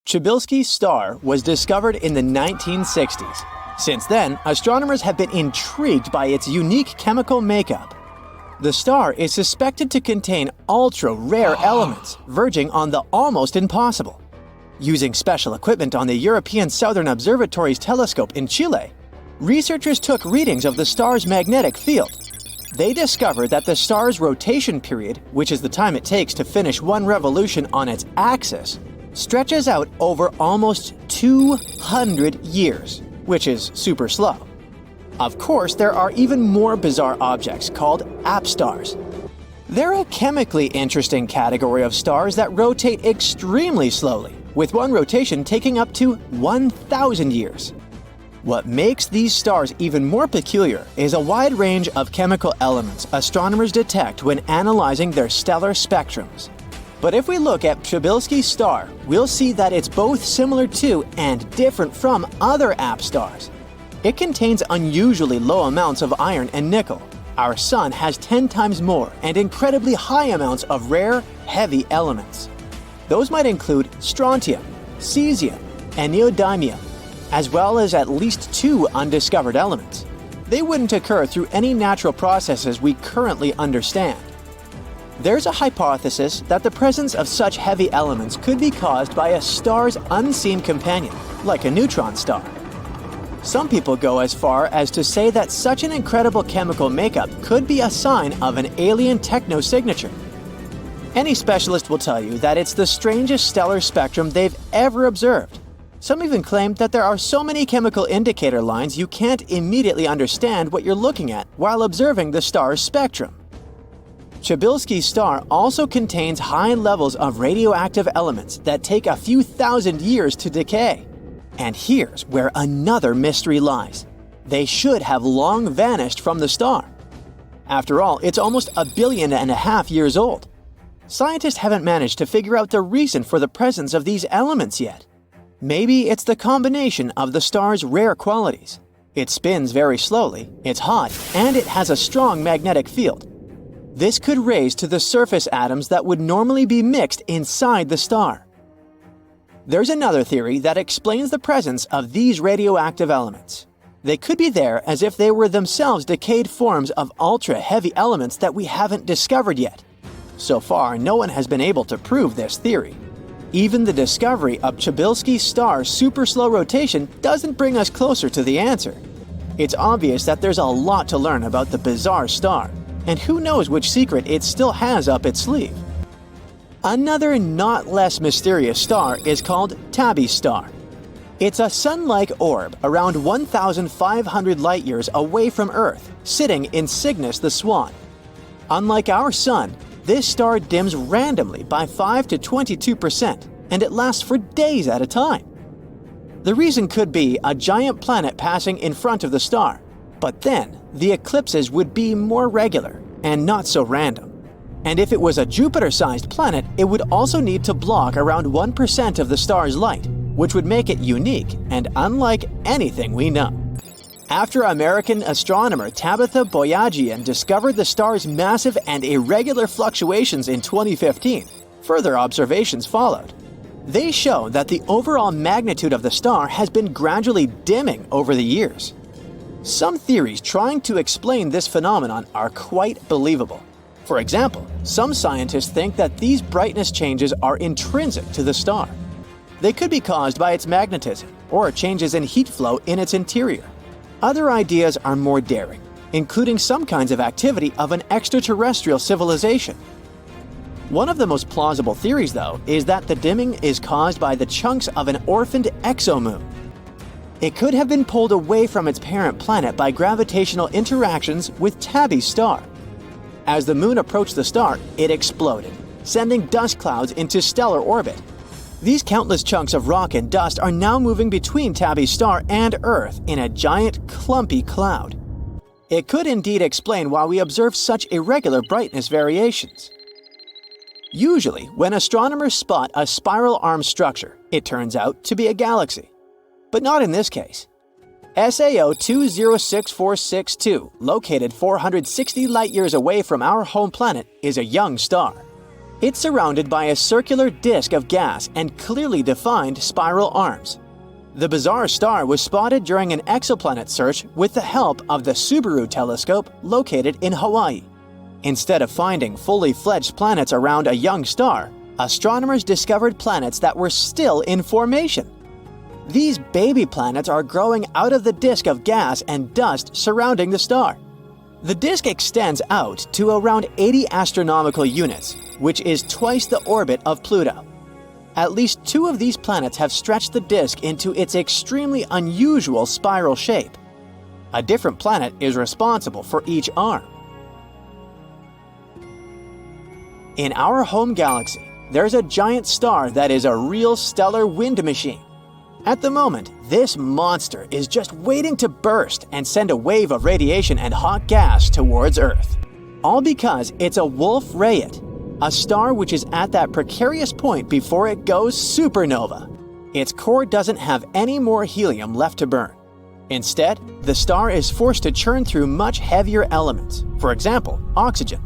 Chabilski's star was discovered in the 1960s. Since then, astronomers have been intrigued by its unique chemical makeup. The star is suspected to contain ultra-rare elements, verging on the almost impossible. Using special equipment on the European Southern Observatory's telescope in Chile, researchers took readings of the star's magnetic field. They discovered that the star's rotation period, which is the time it takes to finish one revolution on its axis, stretches out over almost 200 years, which is super slow. Of course, there are even more bizarre objects called apstars. They're a chemically interesting category of stars that rotate extremely slowly, with one rotation taking up to 1,000 years. What makes these stars even more peculiar is a wide range of chemical elements astronomers detect when analyzing their stellar spectrums. But if we look at Chabilski's star, we'll see that it's both similar to and different from other apstars. It contains unusually low amounts of iron and nickel. Our Sun has 10 times more and incredibly high amounts of rare, heavy elements. Those might include strontium, cesium, and neodymium, as well as at least 2 undiscovered elements. They wouldn't occur through any natural processes we currently understand. There's a hypothesis that the presence of such heavy elements could be caused by a star's unseen companion, like a neutron star. Some people go as far as to say that such an incredible chemical makeup could be a sign of an alien technosignature. Any specialist will tell you that it's the strangest stellar spectrum they've ever observed. Some even claim that there are so many chemical indicator lines you can't immediately understand what you're looking at while observing the star's spectrum. Chabilski's star also contains high levels of radioactive elements that take a few thousand years to decay. And here's where another mystery lies. They should have long vanished from the star. After all, it's almost 1.5 billion years old. Scientists haven't managed to figure out the reason for the presence of these elements yet. Maybe it's the combination of the star's rare qualities. It spins very slowly, it's hot, and it has a strong magnetic field. This could raise to the surface atoms that would normally be mixed inside the star. There's another theory that explains the presence of these radioactive elements. They could be there as if they were themselves decayed forms of ultra-heavy elements that we haven't discovered yet. So far, no one has been able to prove this theory. Even the discovery of Chabilski's star's super slow rotation doesn't bring us closer to the answer. It's obvious that there's a lot to learn about the bizarre star, and who knows which secret it still has up its sleeve. Another not less mysterious star is called Tabby's star. It's a sun-like orb around 1,500 light-years away from Earth, sitting in Cygnus the Swan. Unlike our Sun, this star dims randomly by 5 to 22%, and it lasts for days at a time. The reason could be a giant planet passing in front of the star, but then the eclipses would be more regular and not so random. And if it was a Jupiter-sized planet, it would also need to block around 1% of the star's light, which would make it unique and unlike anything we know. After American astronomer Tabitha Boyajian discovered the star's massive and irregular fluctuations in 2015, further observations followed. They show that the overall magnitude of the star has been gradually dimming over the years. Some theories trying to explain this phenomenon are quite believable. For example, some scientists think that these brightness changes are intrinsic to the star. They could be caused by its magnetism or changes in heat flow in its interior. Other ideas are more daring, including some kinds of activity of an extraterrestrial civilization. One of the most plausible theories, though, is that the dimming is caused by the chunks of an orphaned exomoon. It could have been pulled away from its parent planet by gravitational interactions with Tabby's star. As the moon approached the star, it exploded, sending dust clouds into stellar orbit. These countless chunks of rock and dust are now moving between Tabby's star and Earth in a giant, clumpy cloud. It could indeed explain why we observe such irregular brightness variations. Usually, when astronomers spot a spiral-armed structure, it turns out to be a galaxy. But not in this case. SAO 206462, located 460 light-years away from our home planet, is a young star. It's surrounded by a circular disk of gas and clearly defined spiral arms. The bizarre star was spotted during an exoplanet search with the help of the Subaru telescope located in Hawaii. Instead of finding fully fledged planets around a young star, astronomers discovered planets that were still in formation. These baby planets are growing out of the disk of gas and dust surrounding the star. The disk extends out to around 80 astronomical units, which is twice the orbit of Pluto. At least 2 of these planets have stretched the disk into its extremely unusual spiral shape. A different planet is responsible for each arm. In our home galaxy, there's a giant star that is a real stellar wind machine. At the moment, this monster is just waiting to burst and send a wave of radiation and hot gas towards Earth. All because it's a Wolf-Rayet, a star which is at that precarious point before it goes supernova. Its core doesn't have any more helium left to burn. Instead, the star is forced to churn through much heavier elements, for example, oxygen.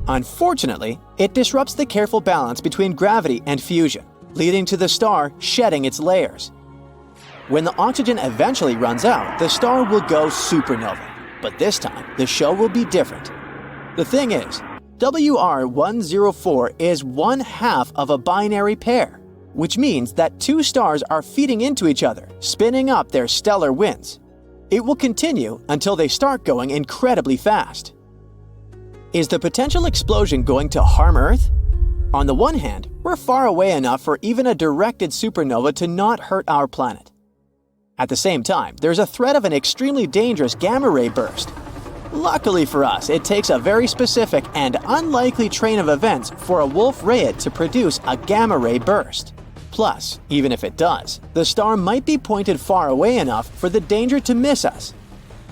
Unfortunately, it disrupts the careful balance between gravity and fusion, leading to the star shedding its layers. When the oxygen eventually runs out, the star will go supernova, but this time the show will be different. The thing is, WR104 is 1/2 of a binary pair, which means that 2 stars are feeding into each other, spinning up their stellar winds. It will continue until they start going incredibly fast. Is the potential explosion going to harm Earth? On the one hand, we're far away enough for even a directed supernova to not hurt our planet. At the same time, there's a threat of an extremely dangerous gamma-ray burst. Luckily for us, it takes a very specific and unlikely train of events for a Wolf-Rayet to produce a gamma-ray burst. Plus, even if it does, the star might be pointed far away enough for the danger to miss us.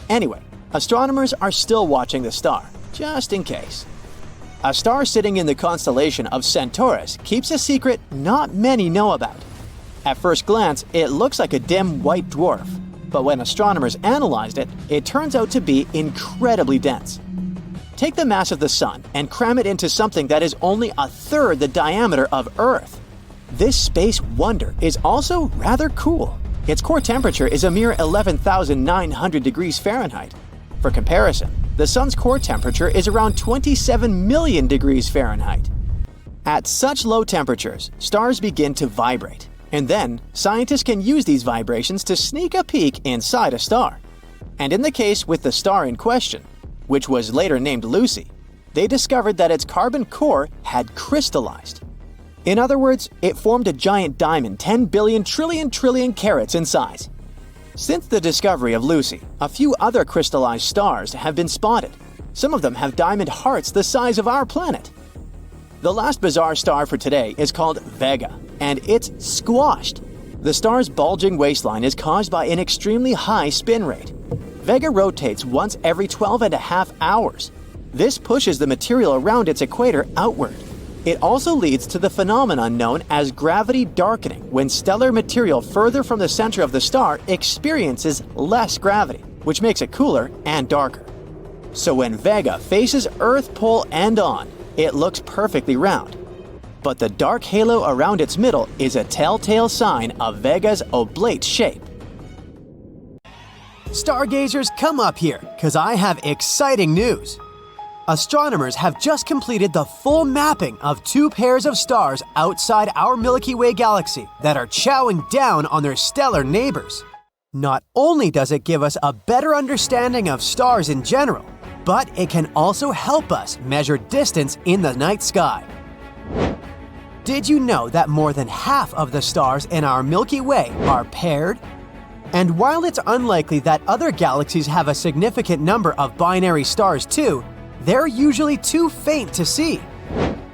Anyway, astronomers are still watching the star, just in case. A star sitting in the constellation of Centaurus keeps a secret not many know about. At first glance, it looks like a dim white dwarf, but when astronomers analyzed it, it turns out to be incredibly dense. Take the mass of the Sun and cram it into something that is only 1/3 the diameter of Earth. This space wonder is also rather cool. Its core temperature is a mere 11,900 degrees Fahrenheit. For comparison, the Sun's core temperature is around 27 million degrees Fahrenheit. At such low temperatures, stars begin to vibrate. And then, scientists can use these vibrations to sneak a peek inside a star. And in the case with the star in question, which was later named Lucy, they discovered that its carbon core had crystallized. In other words, it formed a giant diamond 10 billion trillion carats in size. Since the discovery of Lucy, a few other crystallized stars have been spotted. Some of them have diamond hearts the size of our planet. The last bizarre star for today is called Vega, and it's squashed. The star's bulging waistline is caused by an extremely high spin rate. Vega rotates once every 12.5 hours. This pushes the material around its equator outward. It also leads to the phenomenon known as gravity darkening, when stellar material further from the center of the star experiences less gravity, which makes it cooler and darker. So when Vega faces Earth pole end on, it looks perfectly round. But the dark halo around its middle is a telltale sign of Vega's oblate shape. Stargazers, come up here, because I have exciting news. Astronomers have just completed the full mapping of 2 pairs of stars outside our Milky Way galaxy that are chowing down on their stellar neighbors. Not only does it give us a better understanding of stars in general, but it can also help us measure distance in the night sky. Did you know that more than half of the stars in our Milky Way are paired? And while it's unlikely that other galaxies have a significant number of binary stars too, they're usually too faint to see.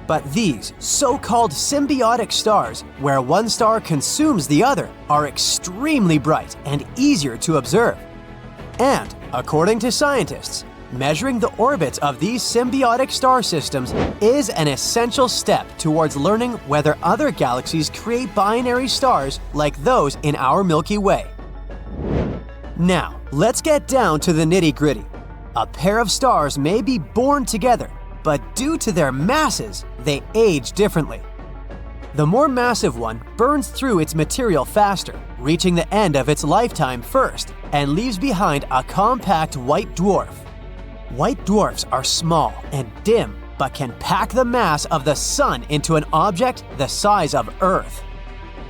But these so-called symbiotic stars, where one star consumes the other, are extremely bright and easier to observe. And, according to scientists, measuring the orbits of these symbiotic star systems is an essential step towards learning whether other galaxies create binary stars like those in our Milky Way. Now, let's get down to the nitty-gritty. A pair of stars may be born together, but due to their masses, they age differently. The more massive one burns through its material faster, reaching the end of its lifetime first, and leaves behind a compact white dwarf. White dwarfs are small and dim, but can pack the mass of the Sun into an object the size of Earth.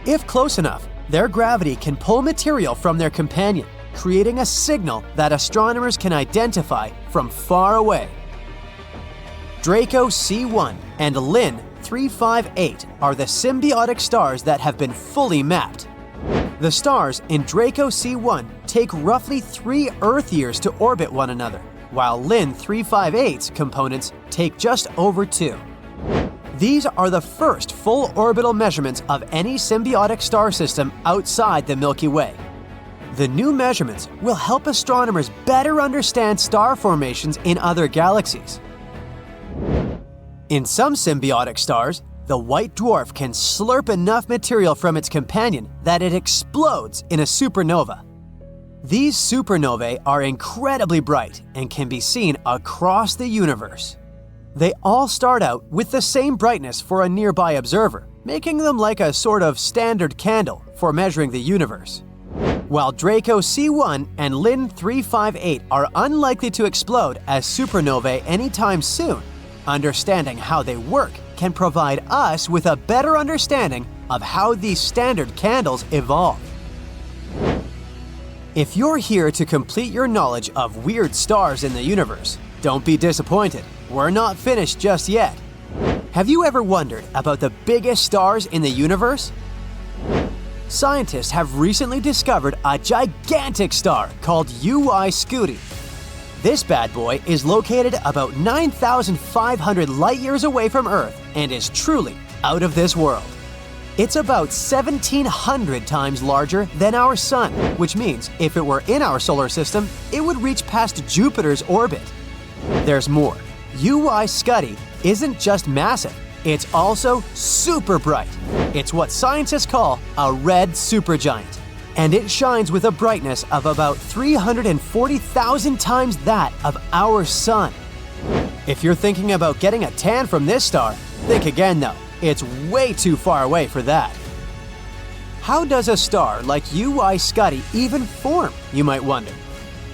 If close enough, their gravity can pull material from their companion, creating a signal that astronomers can identify from far away. Draco C1 and Lynn 358 are the symbiotic stars that have been fully mapped. The stars in Draco C1 take roughly 3 Earth years to orbit one another, while Lynn 358's components take just over 2. These are the first full orbital measurements of any symbiotic star system outside the Milky Way. The new measurements will help astronomers better understand star formations in other galaxies. In some symbiotic stars, the white dwarf can slurp enough material from its companion that it explodes in a supernova. These supernovae are incredibly bright and can be seen across the universe. They all start out with the same brightness for a nearby observer, making them like a sort of standard candle for measuring the universe. While Draco C1 and Lynn 358 are unlikely to explode as supernovae anytime soon, understanding how they work can provide us with a better understanding of how these standard candles evolve. If you're here to complete your knowledge of weird stars in the universe, don't be disappointed. We're not finished just yet. Have you ever wondered about the biggest stars in the universe? Scientists have recently discovered a gigantic star called UY Scuti. This bad boy is located about 9,500 light-years away from Earth and is truly out of this world. It's about 1,700 times larger than our Sun, which means if it were in our solar system, it would reach past Jupiter's orbit. There's more. UY Scuti isn't just massive, it's also super bright. It's what scientists call a red supergiant, and it shines with a brightness of about 340,000 times that of our Sun. If you're thinking about getting a tan from this star, think again though. It's way too far away for that. How does a star like UY Scuti even form, you might wonder?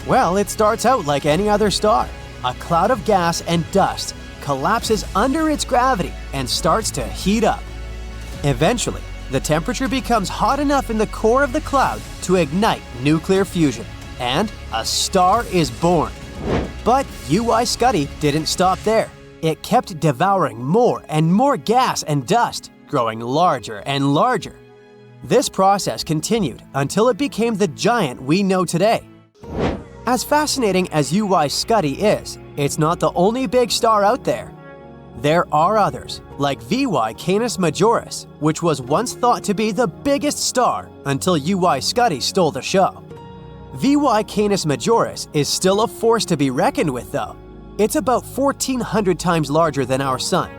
Well, it starts out like any other star. A cloud of gas and dust collapses under its gravity and starts to heat up. Eventually, the temperature becomes hot enough in the core of the cloud to ignite nuclear fusion, and a star is born. But UY Scuti didn't stop there. It kept devouring more and more gas and dust, growing larger and larger. This process continued until it became the giant we know today. As fascinating as UY Scuti is, it's not the only big star out there. There are others, like VY Canis Majoris, which was once thought to be the biggest star until UY Scuti stole the show. VY Canis Majoris is still a force to be reckoned with, though. It's about 1,400 times larger than our Sun,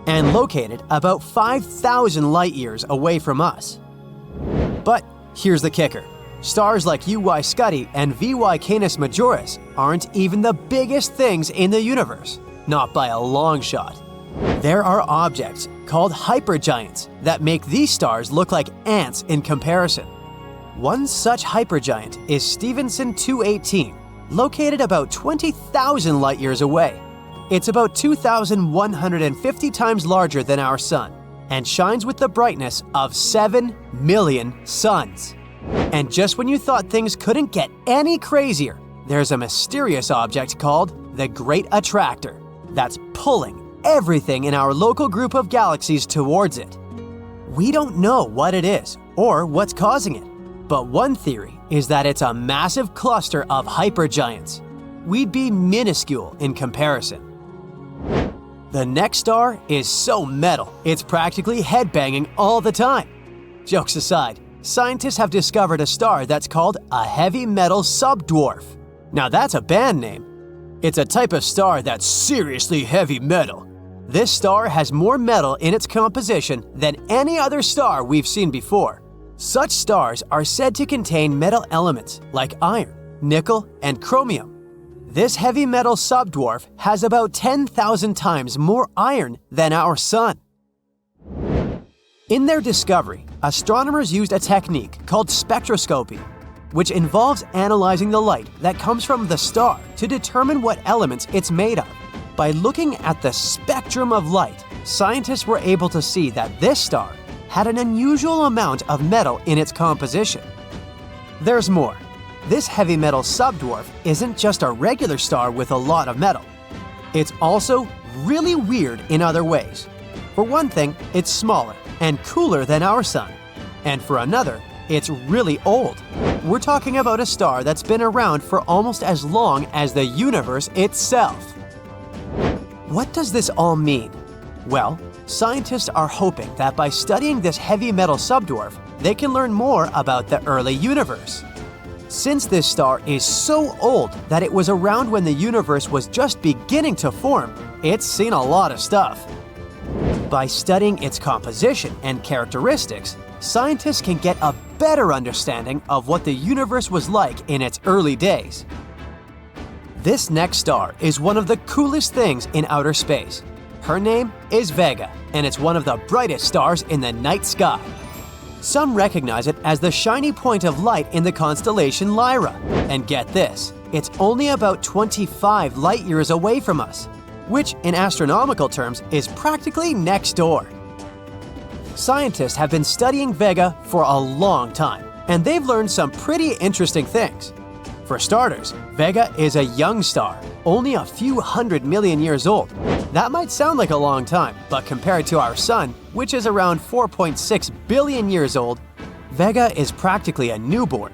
and located about 5,000 light-years away from us. But here's the kicker. Stars like UY Scuti and VY Canis Majoris aren't even the biggest things in the universe, not by a long shot. There are objects called hypergiants that make these stars look like ants in comparison. One such hypergiant is Stephenson 218, located about 20,000 light-years away. It's about 2,150 times larger than our Sun, and shines with the brightness of 7 million suns. And just when you thought things couldn't get any crazier, there's a mysterious object called the Great Attractor that's pulling everything in our local group of galaxies towards it. We don't know what it is or what's causing it, but one theory is that it's a massive cluster of hypergiants. We'd be minuscule in comparison. The next star is so metal, it's practically headbanging all the time. Jokes aside, scientists have discovered a star that's called a heavy metal subdwarf. Now that's a band name. It's a type of star that's seriously heavy metal. This star has more metal in its composition than any other star we've seen before. Such stars are said to contain metal elements like iron, nickel, and chromium. This heavy metal subdwarf has about 10,000 times more iron than our Sun. In their discovery, astronomers used a technique called spectroscopy, which involves analyzing the light that comes from the star to determine what elements it's made of. By looking at the spectrum of light, scientists were able to see that this star had an unusual amount of metal in its composition. There's more. This heavy metal subdwarf isn't just a regular star with a lot of metal. It's also really weird in other ways. For one thing, it's smaller and cooler than our Sun. And for another, it's really old. We're talking about a star that's been around for almost as long as the universe itself. What does this all mean? Well, scientists are hoping that by studying this heavy metal subdwarf, they can learn more about the early universe. Since this star is so old that it was around when the universe was just beginning to form, it's seen a lot of stuff. By studying its composition and characteristics, scientists can get a better understanding of what the universe was like in its early days. This next star is one of the coolest things in outer space. Her name is Vega, and it's one of the brightest stars in the night sky. Some recognize it as the shiny point of light in the constellation Lyra. And get this, it's only about 25 light years away from us, which in astronomical terms is practically next door. Scientists have been studying Vega for a long time, and they've learned some pretty interesting things. For starters, Vega is a young star, only a few 100 million years old. That might sound like a long time, but compared to our Sun, which is around 4.6 billion years old, Vega is practically a newborn.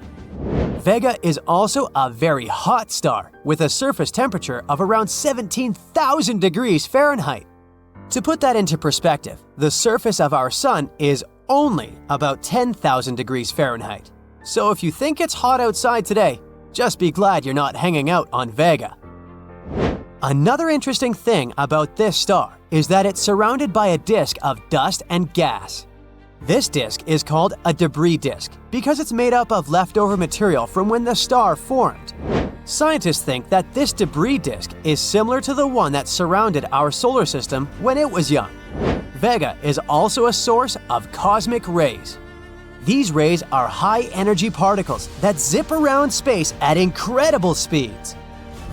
Vega is also a very hot star, with a surface temperature of around 17,000 degrees Fahrenheit. To put that into perspective, the surface of our Sun is only about 10,000 degrees Fahrenheit. So if you think it's hot outside today, just be glad you're not hanging out on Vega. Another interesting thing about this star is that it's surrounded by a disk of dust and gas. This disk is called a debris disk because it's made up of leftover material from when the star formed. Scientists think that this debris disk is similar to the one that surrounded our solar system when it was young. Vega is also a source of cosmic rays. These rays are high-energy particles that zip around space at incredible speeds.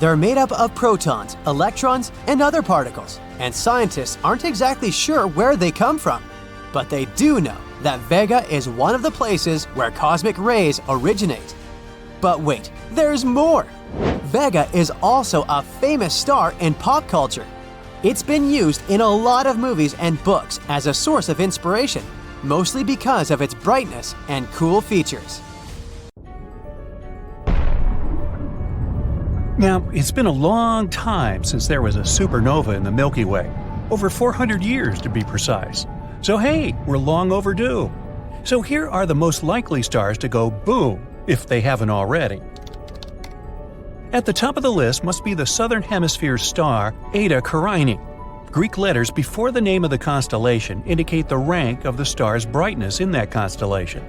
They're made up of protons, electrons, and other particles, and scientists aren't exactly sure where they come from. But they do know that Vega is one of the places where cosmic rays originate. But wait, there's more! Vega is also a famous star in pop culture. It's been used in a lot of movies and books as a source of inspiration, mostly because of its brightness and cool features. Now, it's been a long time since there was a supernova in the Milky Way, over 400 years to be precise. So hey, we're long overdue. So here are the most likely stars to go boom, if they haven't already. At the top of the list must be the Southern Hemisphere star Eta Carinae. Greek letters before the name of the constellation indicate the rank of the star's brightness in that constellation.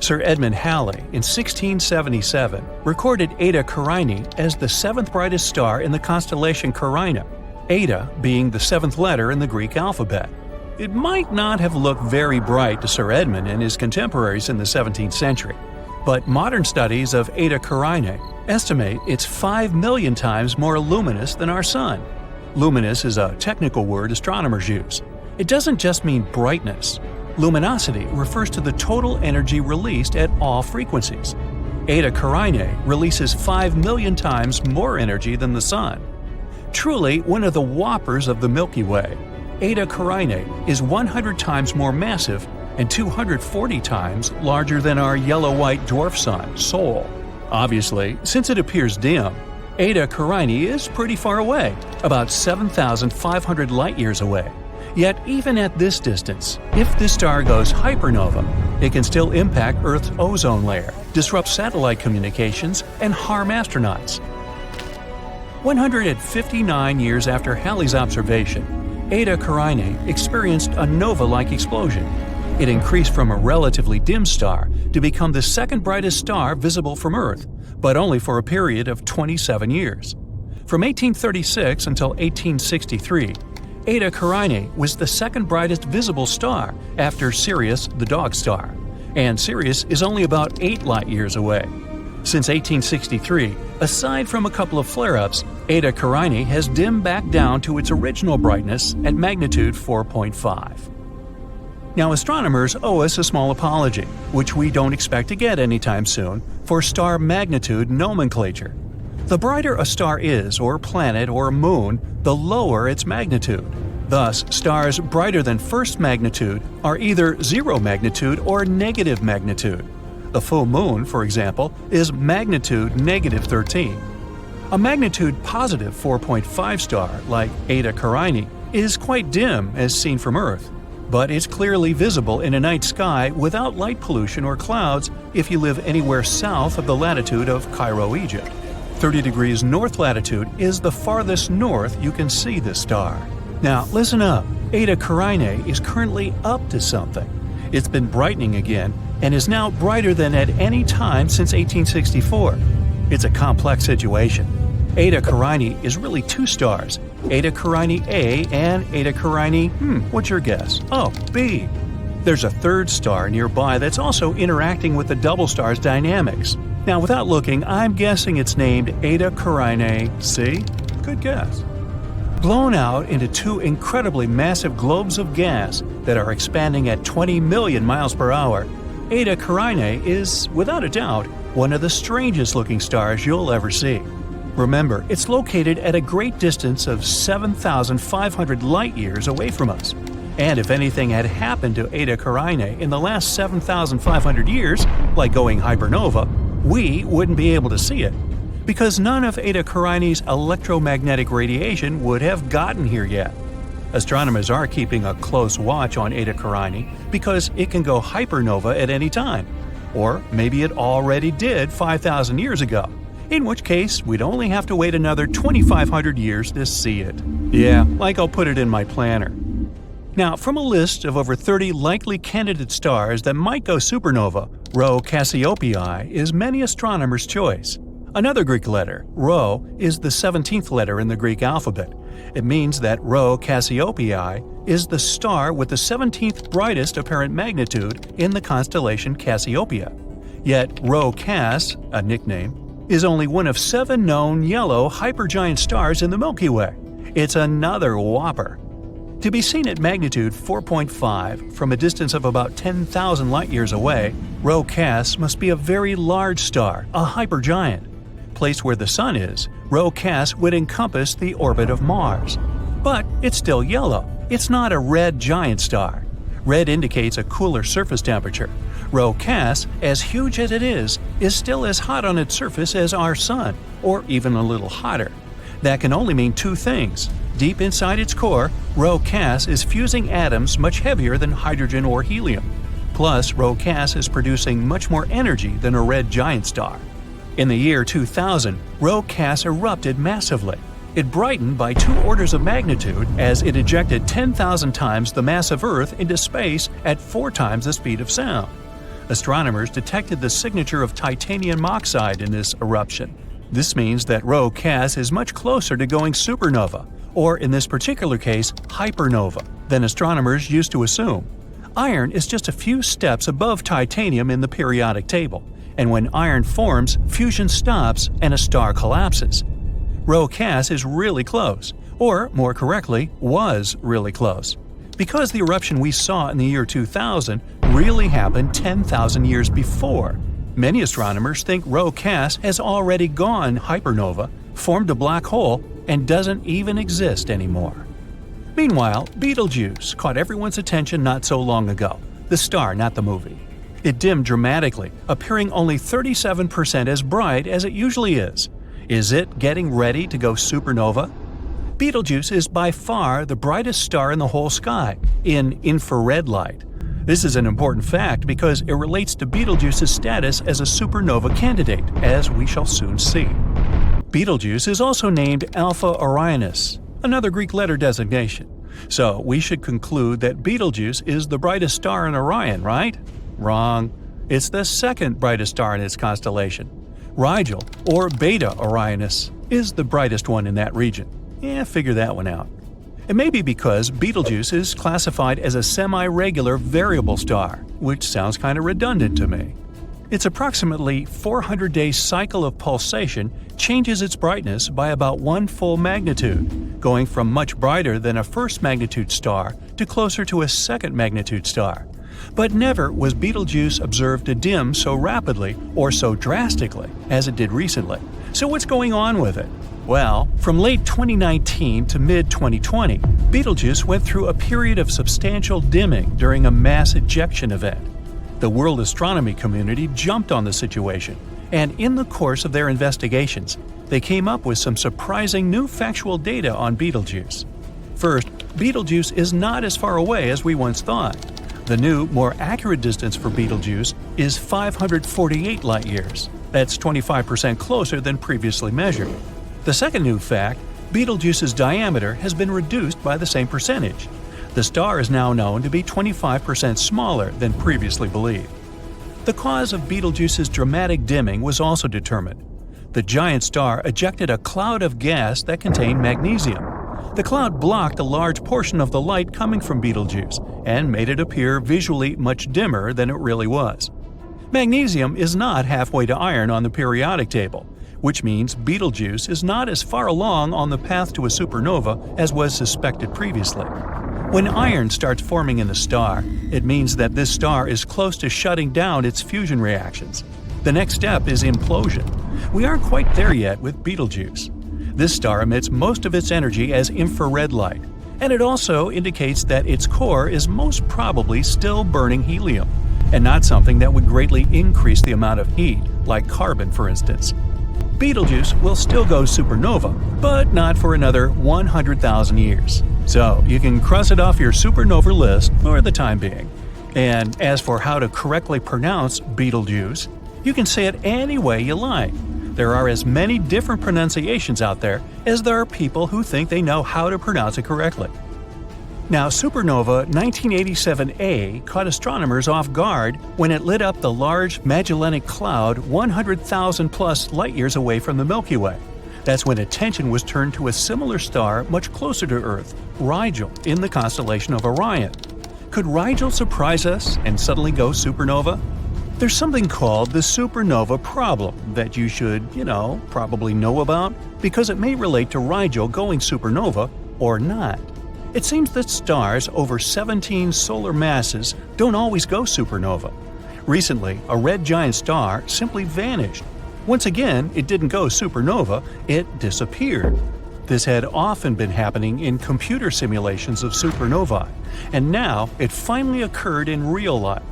Sir Edmund Halley, in 1677, recorded Eta Carinae as the seventh brightest star in the constellation Carina, Eta being the seventh letter in the Greek alphabet. It might not have looked very bright to Sir Edmund and his contemporaries in the 17th century, but modern studies of Eta Carinae estimate it's 5 million times more luminous than our Sun. Luminous is a technical word astronomers use. It doesn't just mean brightness. Luminosity refers to the total energy released at all frequencies. Eta Carinae releases 5 million times more energy than the Sun. Truly one of the whoppers of the Milky Way, Eta Carinae is 100 times more massive and 240 times larger than our yellow-white dwarf sun, Sol. Obviously, since it appears dim, Eta Carinae is pretty far away, about 7,500 light-years away. Yet even at this distance, if this star goes hypernova, it can still impact Earth's ozone layer, disrupt satellite communications, and harm astronauts. 159 years after Halley's observation, Eta Carinae experienced a nova-like explosion. It increased from a relatively dim star to become the second brightest star visible from Earth, but only for a period of 27 years. From 1836 until 1863, Eta Carinae was the second brightest visible star after Sirius, the dog star, and Sirius is only about 8 light-years away. Since 1863, aside from a couple of flare-ups, Eta Carinae has dimmed back down to its original brightness at magnitude 4.5. Now, astronomers owe us a small apology, which we don't expect to get anytime soon, for star magnitude nomenclature. The brighter a star is, or planet, or moon, the lower its magnitude. Thus, stars brighter than first magnitude are either 0 magnitude or negative magnitude. The full moon, for example, is magnitude negative 13. A magnitude positive 4.5 star, like Eta Carinae, is quite dim as seen from Earth, but it's clearly visible in a night sky without light pollution or clouds if you live anywhere south of the latitude of Cairo, Egypt. 30 degrees north latitude is the farthest north you can see this star. Now, listen up. Eta Carinae is currently up to something. It's been brightening again and is now brighter than at any time since 1864. It's a complex situation. Eta Carinae is really 2 stars, Eta Carinae A and Eta Carinae, what's your guess? Oh, B. There's a third star nearby that's also interacting with the double star's dynamics. Now, without looking, I'm guessing it's named Eta Carinae C. Good guess. Blown out into 2 incredibly massive globes of gas that are expanding at 20 million miles per hour, Eta Carinae is, without a doubt, one of the strangest looking stars you'll ever see. Remember, it's located at a great distance of 7,500 light-years away from us. And if anything had happened to Eta Carinae in the last 7,500 years, like going hypernova, we wouldn't be able to see it, because none of Eta Carinae's electromagnetic radiation would have gotten here yet. Astronomers are keeping a close watch on Eta Carinae because it can go hypernova at any time. Or maybe it already did 5,000 years ago, in which case we'd only have to wait another 2,500 years to see it. Yeah, like I'll put it in my planner. Now, from a list of over 30 likely candidate stars that might go supernova, Rho Cassiopeiae is many astronomers' choice. Another Greek letter, Rho, is the 17th letter in the Greek alphabet. It means that Rho Cassiopeiae is the star with the 17th brightest apparent magnitude in the constellation Cassiopeia. Yet Rho Cass, a nickname, is only one of 7 known yellow hypergiant stars in the Milky Way. It's another whopper. To be seen at magnitude 4.5 from a distance of about 10,000 light-years away, Rho Cass must be a very large star, a hypergiant. Placed where the Sun is, Rho Cass would encompass the orbit of Mars. But it's still yellow. It's not a red giant star. Red indicates a cooler surface temperature. Rho Cass, as huge as it is still as hot on its surface as our Sun, or even a little hotter. That can only mean 2 things. Deep inside its core, Rho Cass is fusing atoms much heavier than hydrogen or helium. Plus, Rho Cass is producing much more energy than a red giant star. In the year 2000, Rho Cass erupted massively. It brightened by 2 orders of magnitude as it ejected 10,000 times the mass of Earth into space at 4 times the speed of sound. Astronomers detected the signature of titanium oxide in this eruption. This means that Rho Cass is much closer to going supernova, or in this particular case, hypernova, than astronomers used to assume. Iron is just a few steps above titanium in the periodic table, and when iron forms, fusion stops and a star collapses. Rho Cass is really close, or more correctly, was really close. Because the eruption we saw in the year 2000 really happened 10,000 years before, many astronomers think Rho Cass has already gone hypernova, formed a black hole, and doesn't even exist anymore. Meanwhile, Betelgeuse caught everyone's attention not so long ago. The star, not the movie. It dimmed dramatically, appearing only 37% as bright as it usually is. Is it getting ready to go supernova? Betelgeuse is by far the brightest star in the whole sky, in infrared light. This is an important fact because it relates to Betelgeuse's status as a supernova candidate, as we shall soon see. Betelgeuse is also named Alpha Orionis, another Greek letter designation. So we should conclude that Betelgeuse is the brightest star in Orion, right? Wrong. It's the second brightest star in its constellation. Rigel, or Beta Orionis, is the brightest one in that region. Figure that one out. It may be because Betelgeuse is classified as a semi-regular variable star, which sounds kind of redundant to me. Its approximately 400-day cycle of pulsation changes its brightness by about 1 full magnitude, going from much brighter than a first magnitude star to closer to a second magnitude star. But never was Betelgeuse observed to dim so rapidly or so drastically as it did recently. So what's going on with it? Well, from late 2019 to mid-2020, Betelgeuse went through a period of substantial dimming during a mass ejection event. The world astronomy community jumped on the situation, and in the course of their investigations, they came up with some surprising new factual data on Betelgeuse. First, Betelgeuse is not as far away as we once thought. The new, more accurate distance for Betelgeuse is 548 light-years. That's 25% closer than previously measured. The second new fact, Betelgeuse's diameter has been reduced by the same percentage. The star is now known to be 25% smaller than previously believed. The cause of Betelgeuse's dramatic dimming was also determined. The giant star ejected a cloud of gas that contained magnesium. The cloud blocked a large portion of the light coming from Betelgeuse and made it appear visually much dimmer than it really was. Magnesium is not halfway to iron on the periodic table, which means Betelgeuse is not as far along on the path to a supernova as was suspected previously. When iron starts forming in the star, it means that this star is close to shutting down its fusion reactions. The next step is implosion. We aren't quite there yet with Betelgeuse. This star emits most of its energy as infrared light, and it also indicates that its core is most probably still burning helium, and not something that would greatly increase the amount of heat, like carbon for instance. Betelgeuse will still go supernova, but not for another 100,000 years. So you can cross it off your supernova list for the time being. And as for how to correctly pronounce Betelgeuse, you can say it any way you like. There are as many different pronunciations out there as there are people who think they know how to pronounce it correctly. Now, supernova 1987A caught astronomers off guard when it lit up the Large Magellanic Cloud 100,000 plus light-years away from the Milky Way. That's when attention was turned to a similar star much closer to Earth, Rigel, in the constellation of Orion. Could Rigel surprise us and suddenly go supernova? There's something called the supernova problem that you should, probably know about because it may relate to Rigel going supernova or not. It seems that stars over 17 solar masses don't always go supernova. Recently, a red giant star simply vanished. Once again, it didn't go supernova, it disappeared. This had often been happening in computer simulations of supernovae, and now it finally occurred in real life.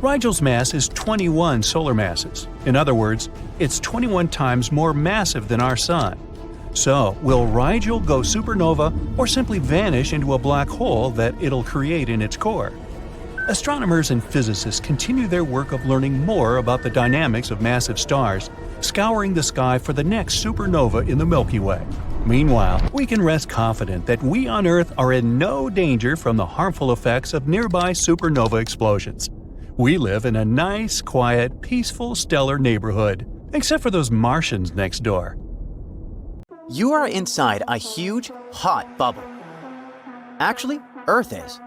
Rigel's mass is 21 solar masses. In other words, it's 21 times more massive than our Sun. So, will Rigel go supernova or simply vanish into a black hole that it'll create in its core? Astronomers and physicists continue their work of learning more about the dynamics of massive stars, scouring the sky for the next supernova in the Milky Way. Meanwhile, we can rest confident that we on Earth are in no danger from the harmful effects of nearby supernova explosions. We live in a nice, quiet, peaceful, stellar neighborhood, except for those Martians next door. You are inside a huge, hot bubble. Actually, Earth is.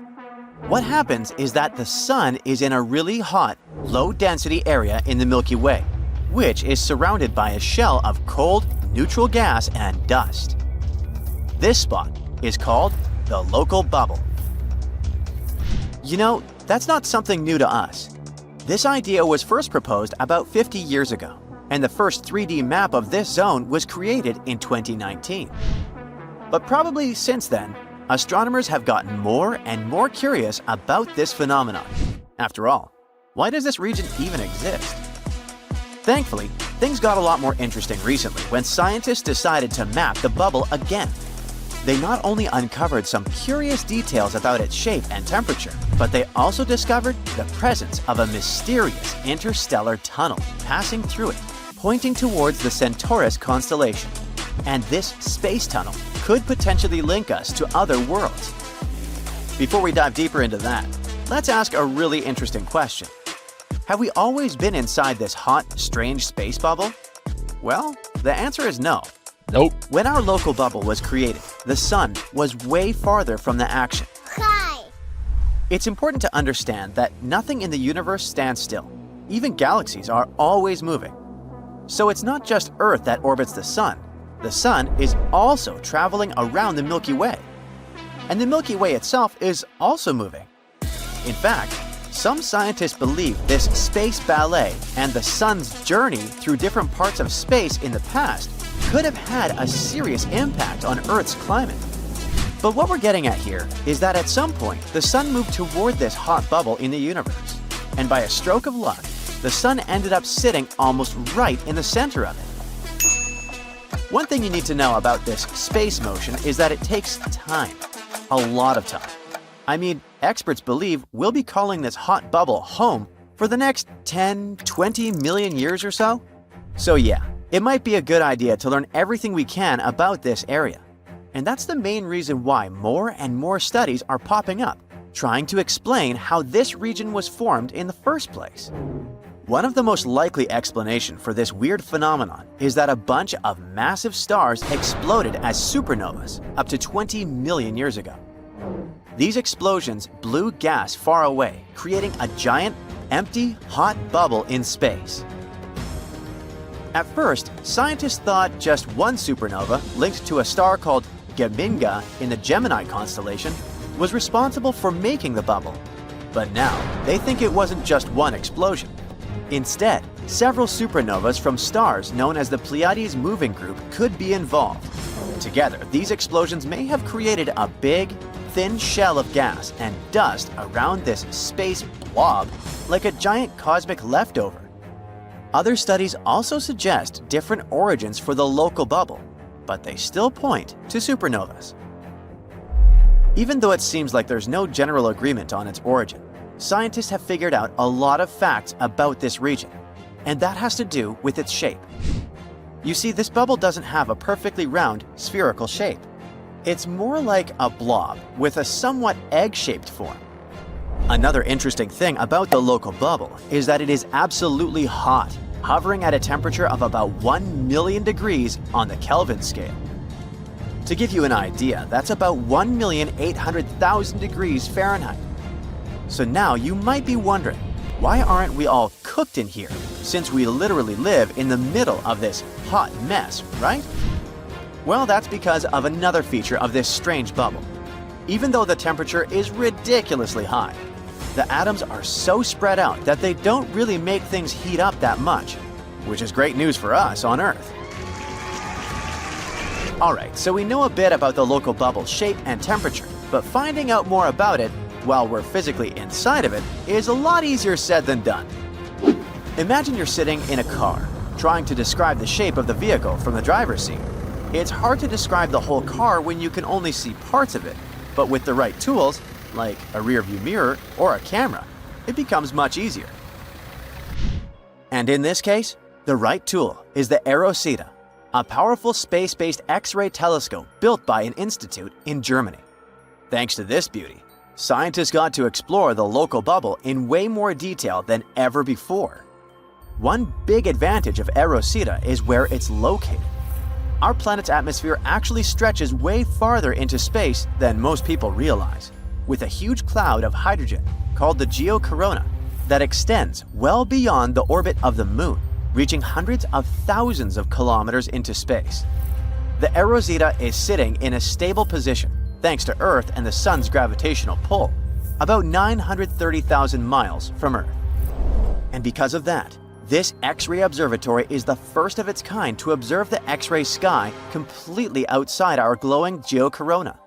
What happens is that the Sun is in a really hot, low-density area in the Milky Way, which is surrounded by a shell of cold, neutral gas and dust. This spot is called the local bubble. That's not something new to us. This idea was first proposed about 50 years ago, and the first 3D map of this zone was created in 2019. But probably since then, astronomers have gotten more and more curious about this phenomenon. After all, why does this region even exist? Thankfully, things got a lot more interesting recently when scientists decided to map the bubble again. They not only uncovered some curious details about its shape and temperature, but they also discovered the presence of a mysterious interstellar tunnel passing through it, pointing towards the Centaurus constellation. And this space tunnel could potentially link us to other worlds. Before we dive deeper into that, let's ask a really interesting question. Have we always been inside this hot, strange space bubble? Well, the answer is no. Nope. When our local bubble was created, the sun was way farther from the action. Hi. It's important to understand that nothing in the universe stands still. Even galaxies are always moving. So it's not just Earth that orbits the sun. The sun is also traveling around the Milky Way. And the Milky Way itself is also moving. In fact, some scientists believe this space ballet and the sun's journey through different parts of space in the past could have had a serious impact on Earth's climate. But what we're getting at here is that at some point, the sun moved toward this hot bubble in the universe. And by a stroke of luck, the sun ended up sitting almost right in the center of it. One thing you need to know about this space motion is that it takes time. A lot of time. I mean, experts believe we'll be calling this hot bubble home for the next 10, 20 million years or so. So yeah, it might be a good idea to learn everything we can about this area. And that's the main reason why more and more studies are popping up, trying to explain how this region was formed in the first place. One of the most likely explanations for this weird phenomenon is that a bunch of massive stars exploded as supernovas up to 20 million years ago. These explosions blew gas far away, creating a giant, empty, hot bubble in space. At first, scientists thought just one supernova linked to a star called Geminga in the Gemini constellation was responsible for making the bubble. But now, they think it wasn't just one explosion. Instead, several supernovas from stars known as the Pleiades moving group could be involved. Together, these explosions may have created a big, thin shell of gas and dust around this space blob like a giant cosmic leftover. Other studies also suggest different origins for the local bubble, but they still point to supernovas. Even though it seems like there's no general agreement on its origin, scientists have figured out a lot of facts about this region, and that has to do with its shape. You see, this bubble doesn't have a perfectly round, spherical shape. It's more like a blob with a somewhat egg-shaped form. Another interesting thing about the local bubble is that it is absolutely hot, hovering at a temperature of about 1 million degrees on the Kelvin scale. To give you an idea, that's about 1,800,000 degrees Fahrenheit. So now you might be wondering, why aren't we all cooked in here, since we literally live in the middle of this hot mess, right? Well, that's because of another feature of this strange bubble. Even though the temperature is ridiculously high, the atoms are so spread out that they don't really make things heat up that much, which is great news for us on Earth. Alright, so we know a bit about the local bubble's shape and temperature, but finding out more about it while we're physically inside of it is a lot easier said than done. Imagine you're sitting in a car, trying to describe the shape of the vehicle from the driver's seat. It's hard to describe the whole car when you can only see parts of it, but with the right tools, like a rear-view mirror or a camera, it becomes much easier. And in this case, the right tool is the Rosetta, a powerful space-based X-ray telescope built by an institute in Germany. Thanks to this beauty, scientists got to explore the local bubble in way more detail than ever before. One big advantage of Rosetta is where it's located. Our planet's atmosphere actually stretches way farther into space than most people realize, with a huge cloud of hydrogen called the geocorona that extends well beyond the orbit of the Moon, reaching hundreds of thousands of kilometers into space. The Rosetta is sitting in a stable position thanks to Earth and the Sun's gravitational pull, about 930,000 miles from Earth. And because of that, this X-ray observatory is the first of its kind to observe the X-ray sky completely outside our glowing geocorona.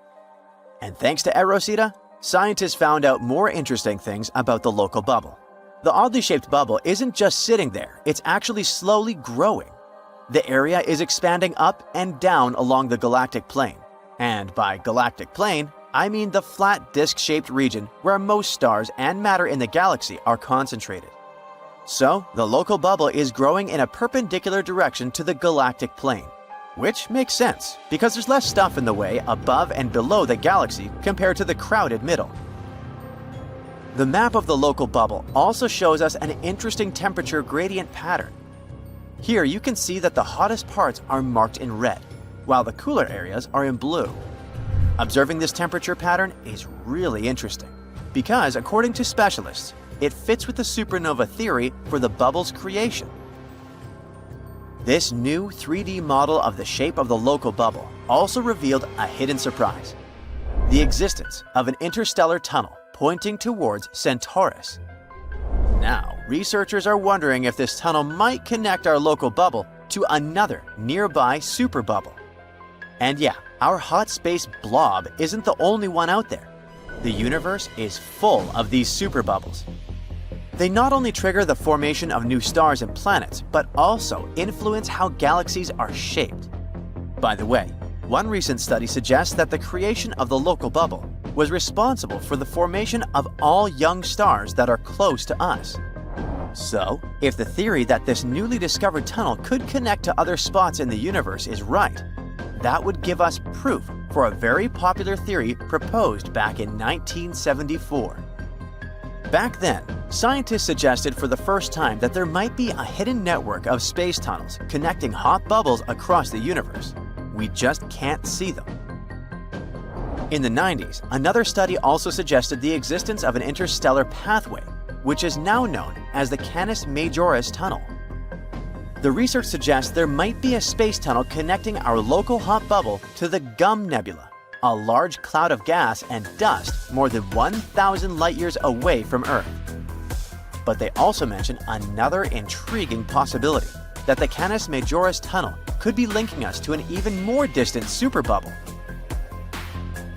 And thanks to Rosetta, scientists found out more interesting things about the local bubble. The oddly shaped bubble isn't just sitting there, it's actually slowly growing. The area is expanding up and down along the galactic plane. And by galactic plane, I mean the flat disc-shaped region where most stars and matter in the galaxy are concentrated. So, the local bubble is growing in a perpendicular direction to the galactic plane, which makes sense because there's less stuff in the way above and below the galaxy compared to the crowded middle. The map of the local bubble also shows us an interesting temperature gradient pattern. Here you can see that the hottest parts are marked in red, while the cooler areas are in blue. Observing this temperature pattern is really interesting because, according to specialists, it fits with the supernova theory for the bubble's creation. This new 3D model of the shape of the local bubble also revealed a hidden surprise: the existence of an interstellar tunnel pointing towards Centaurus. Now, researchers are wondering if this tunnel might connect our local bubble to another nearby superbubble. And yeah, our hot space blob isn't the only one out there. The universe is full of these superbubbles. They not only trigger the formation of new stars and planets, but also influence how galaxies are shaped. By the way, one recent study suggests that the creation of the local bubble was responsible for the formation of all young stars that are close to us. So, if the theory that this newly discovered tunnel could connect to other spots in the universe is right, that would give us proof for a very popular theory proposed back in 1974. Back then, scientists suggested for the first time that there might be a hidden network of space tunnels connecting hot bubbles across the universe. We just can't see them. In the 90s, another study also suggested the existence of an interstellar pathway, which is now known as the Canis Majoris Tunnel. The research suggests there might be a space tunnel connecting our local hot bubble to the Gum Nebula, a large cloud of gas and dust more than 1,000 light-years away from Earth. But they also mention another intriguing possibility, that the Canis Majoris Tunnel could be linking us to an even more distant superbubble.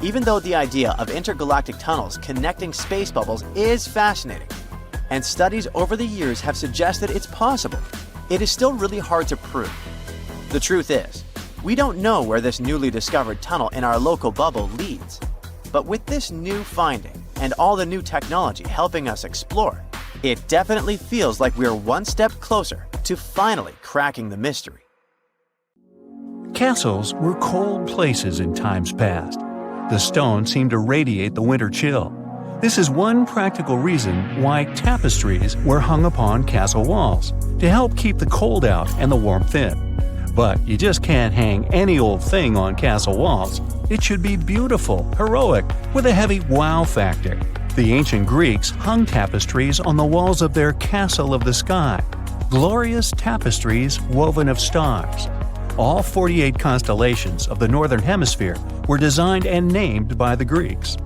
Even though the idea of intergalactic tunnels connecting space bubbles is fascinating, and studies over the years have suggested it's possible, it is still really hard to prove. The truth is, we don't know where this newly discovered tunnel in our local bubble leads. But with this new finding and all the new technology helping us explore, it definitely feels like we're one step closer to finally cracking the mystery. Castles were cold places in times past. The stone seemed to radiate the winter chill. This is one practical reason why tapestries were hung upon castle walls, to help keep the cold out and the warmth in. But you just can't hang any old thing on castle walls. It should be beautiful, heroic, with a heavy wow factor. The ancient Greeks hung tapestries on the walls of their castle of the sky, glorious tapestries woven of stars. All 48 constellations of the Northern Hemisphere were designed and named by the Greeks.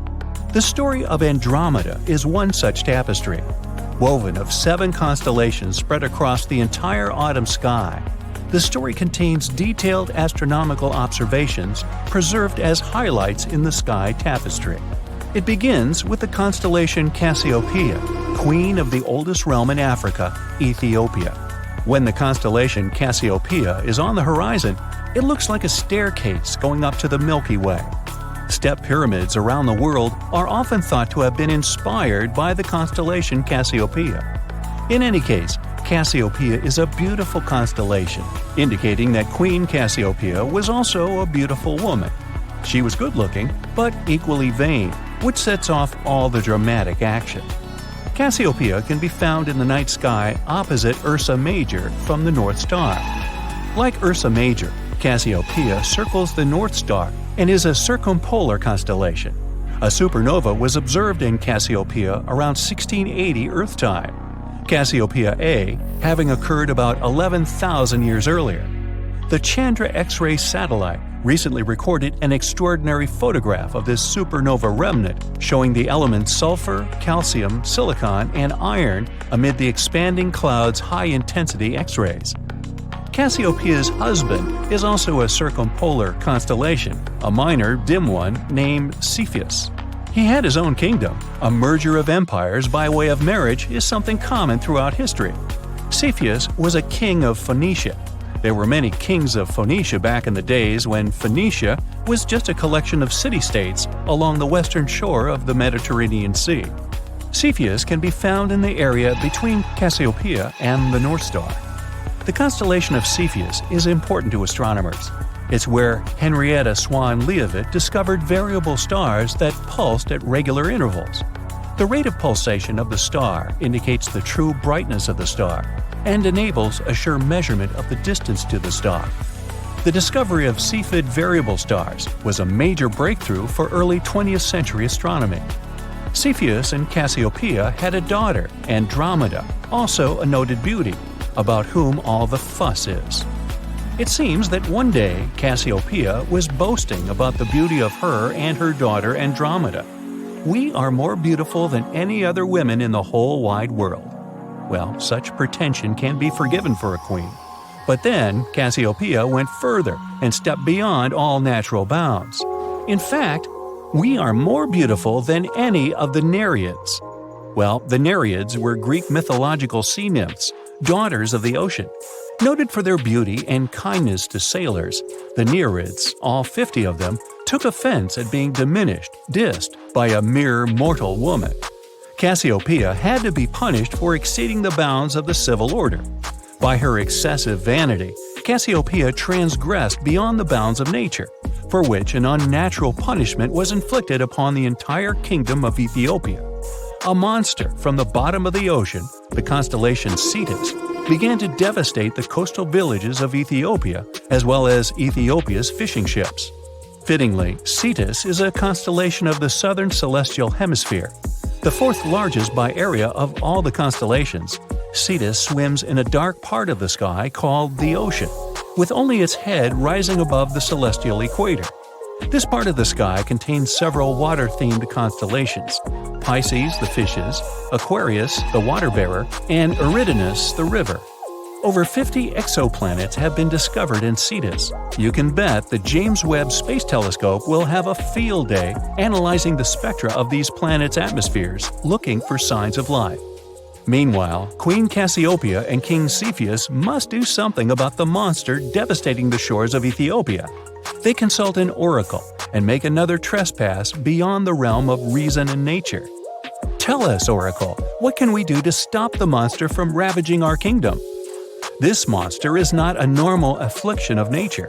The story of Andromeda is one such tapestry, woven of 7 constellations spread across the entire autumn sky. The story contains detailed astronomical observations preserved as highlights in the sky tapestry. It begins with the constellation Cassiopeia, queen of the oldest realm in Africa, Ethiopia. When the constellation Cassiopeia is on the horizon, it looks like a staircase going up to the Milky Way. Step pyramids around the world are often thought to have been inspired by the constellation Cassiopeia. In any case, Cassiopeia is a beautiful constellation, indicating that Queen Cassiopeia was also a beautiful woman. She was good-looking, but equally vain, which sets off all the dramatic action. Cassiopeia can be found in the night sky opposite Ursa Major from the North Star. Like Ursa Major, Cassiopeia circles the North Star and is a circumpolar constellation. A supernova was observed in Cassiopeia around 1680 Earth time, Cassiopeia A having occurred about 11,000 years earlier. The Chandra X-ray satellite recently recorded an extraordinary photograph of this supernova remnant showing the elements sulfur, calcium, silicon, and iron amid the expanding cloud's high-intensity X-rays. Cassiopeia's husband is also a circumpolar constellation, a minor, dim one named Cepheus. He had his own kingdom. A merger of empires by way of marriage is something common throughout history. Cepheus was a king of Phoenicia. There were many kings of Phoenicia back in the days when Phoenicia was just a collection of city-states along the western shore of the Mediterranean Sea. Cepheus can be found in the area between Cassiopeia and the North Star. The constellation of Cepheus is important to astronomers. It's where Henrietta Swan-Leavitt discovered variable stars that pulsed at regular intervals. The rate of pulsation of the star indicates the true brightness of the star and enables a sure measurement of the distance to the star. The discovery of Cepheid variable stars was a major breakthrough for early 20th century astronomy. Cepheus and Cassiopeia had a daughter, Andromeda, also a noted beauty, about whom all the fuss is. It seems that one day Cassiopeia was boasting about the beauty of her and her daughter Andromeda. "We are more beautiful than any other women in the whole wide world." Well, such pretension can be forgiven for a queen. But then Cassiopeia went further and stepped beyond all natural bounds. In fact, "We are more beautiful than any of the Nereids." Well, the Nereids were Greek mythological sea nymphs, daughters of the ocean. Noted for their beauty and kindness to sailors, the Nereids, all 50 of them, took offense at being dissed by a mere mortal woman. Cassiopeia had to be punished for exceeding the bounds of the civil order. By her excessive vanity, Cassiopeia transgressed beyond the bounds of nature, for which an unnatural punishment was inflicted upon the entire kingdom of Ethiopia. A monster from the bottom of the ocean, the constellation Cetus, began to devastate the coastal villages of Ethiopia as well as Ethiopia's fishing ships. Fittingly, Cetus is a constellation of the southern celestial hemisphere. The fourth largest by area of all the constellations, Cetus swims in a dark part of the sky called the ocean, with only its head rising above the celestial equator. This part of the sky contains several water-themed constellations: Pisces, the fishes, Aquarius, the water-bearer, and Eridanus, the river. Over 50 exoplanets have been discovered in Cetus. You can bet the James Webb Space Telescope will have a field day analyzing the spectra of these planets' atmospheres, looking for signs of life. Meanwhile, Queen Cassiopeia and King Cepheus must do something about the monster devastating the shores of Ethiopia. They consult an oracle and make another trespass beyond the realm of reason and nature. "Tell us, oracle, what can we do to stop the monster from ravaging our kingdom?" This monster is not a normal affliction of nature.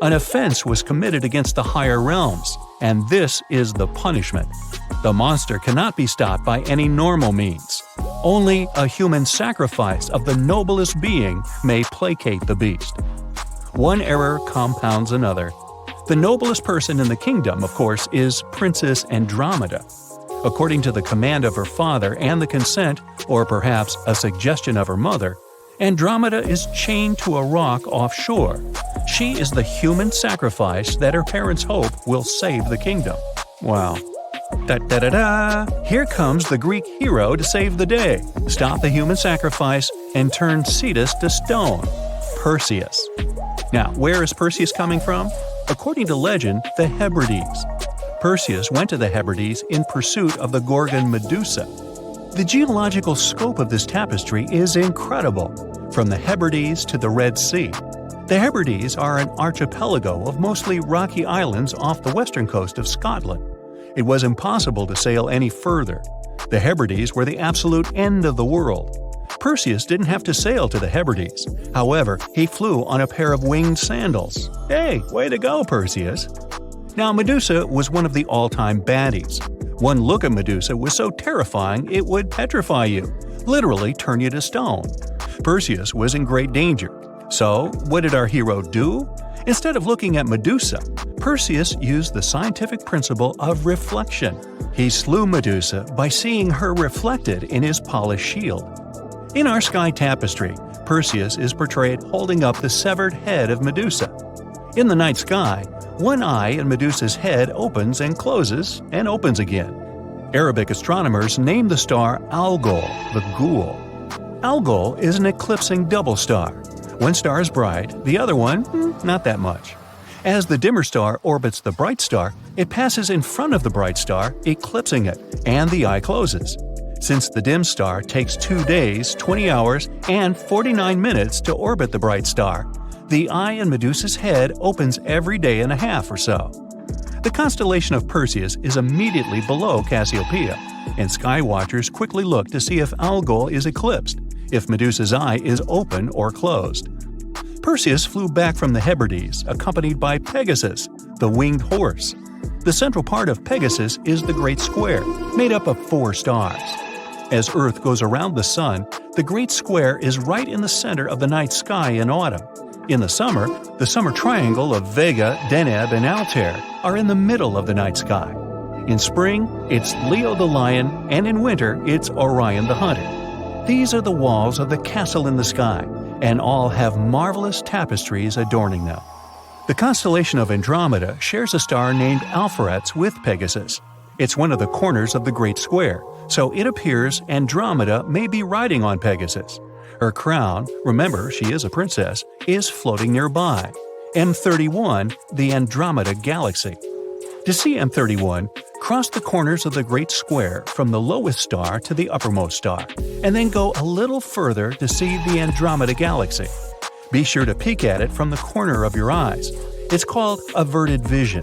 An offense was committed against the higher realms, and this is the punishment. The monster cannot be stopped by any normal means. Only a human sacrifice of the noblest being may placate the beast. One error compounds another. The noblest person in the kingdom, of course, is Princess Andromeda. According to the command of her father and the consent, or perhaps a suggestion of her mother, Andromeda is chained to a rock offshore. She is the human sacrifice that her parents hope will save the kingdom. Wow. Da-da-da-da! Here comes the Greek hero to save the day, stop the human sacrifice, and turn Cetus to stone. Perseus. Now, where is Perseus coming from? According to legend, the Hebrides. Perseus went to the Hebrides in pursuit of the Gorgon Medusa. The geological scope of this tapestry is incredible, from the Hebrides to the Red Sea. The Hebrides are an archipelago of mostly rocky islands off the western coast of Scotland. It was impossible to sail any further. The Hebrides were the absolute end of the world. Perseus didn't have to sail to the Hebrides. However, he flew on a pair of winged sandals. Hey, way to go, Perseus! Now, Medusa was one of the all-time baddies. One look at Medusa was so terrifying it would petrify you, literally turn you to stone. Perseus was in great danger. So, what did our hero do? Instead of looking at Medusa, Perseus used the scientific principle of reflection. He slew Medusa by seeing her reflected in his polished shield. In our sky tapestry, Perseus is portrayed holding up the severed head of Medusa. In the night sky, one eye in Medusa's head opens and closes and opens again. Arabic astronomers named the star Algol, the ghoul. Algol is an eclipsing double star. One star is bright, the other one, not that much. As the dimmer star orbits the bright star, it passes in front of the bright star, eclipsing it, and the eye closes. Since the dim star takes 2 days, 20 hours, and 49 minutes to orbit the bright star, the eye in Medusa's head opens every day and a half or so. The constellation of Perseus is immediately below Cassiopeia, and skywatchers quickly look to see if Algol is eclipsed, if Medusa's eye is open or closed. Perseus flew back from the Hebrides, accompanied by Pegasus, the winged horse. The central part of Pegasus is the Great Square, made up of 4 stars. As Earth goes around the Sun, the Great Square is right in the center of the night sky in autumn. In the summer triangle of Vega, Deneb, and Altair are in the middle of the night sky. In spring, it's Leo the Lion, and in winter, it's Orion the Hunter. These are the walls of the castle in the sky, and all have marvelous tapestries adorning them. The constellation of Andromeda shares a star named Alpheratz with Pegasus. It's one of the corners of the Great Square, so it appears Andromeda may be riding on Pegasus. Her crown, remember she is a princess, is floating nearby. M31, the Andromeda Galaxy. To see M31, cross the corners of the Great Square from the lowest star to the uppermost star, and then go a little further to see the Andromeda Galaxy. Be sure to peek at it from the corner of your eyes. It's called averted vision.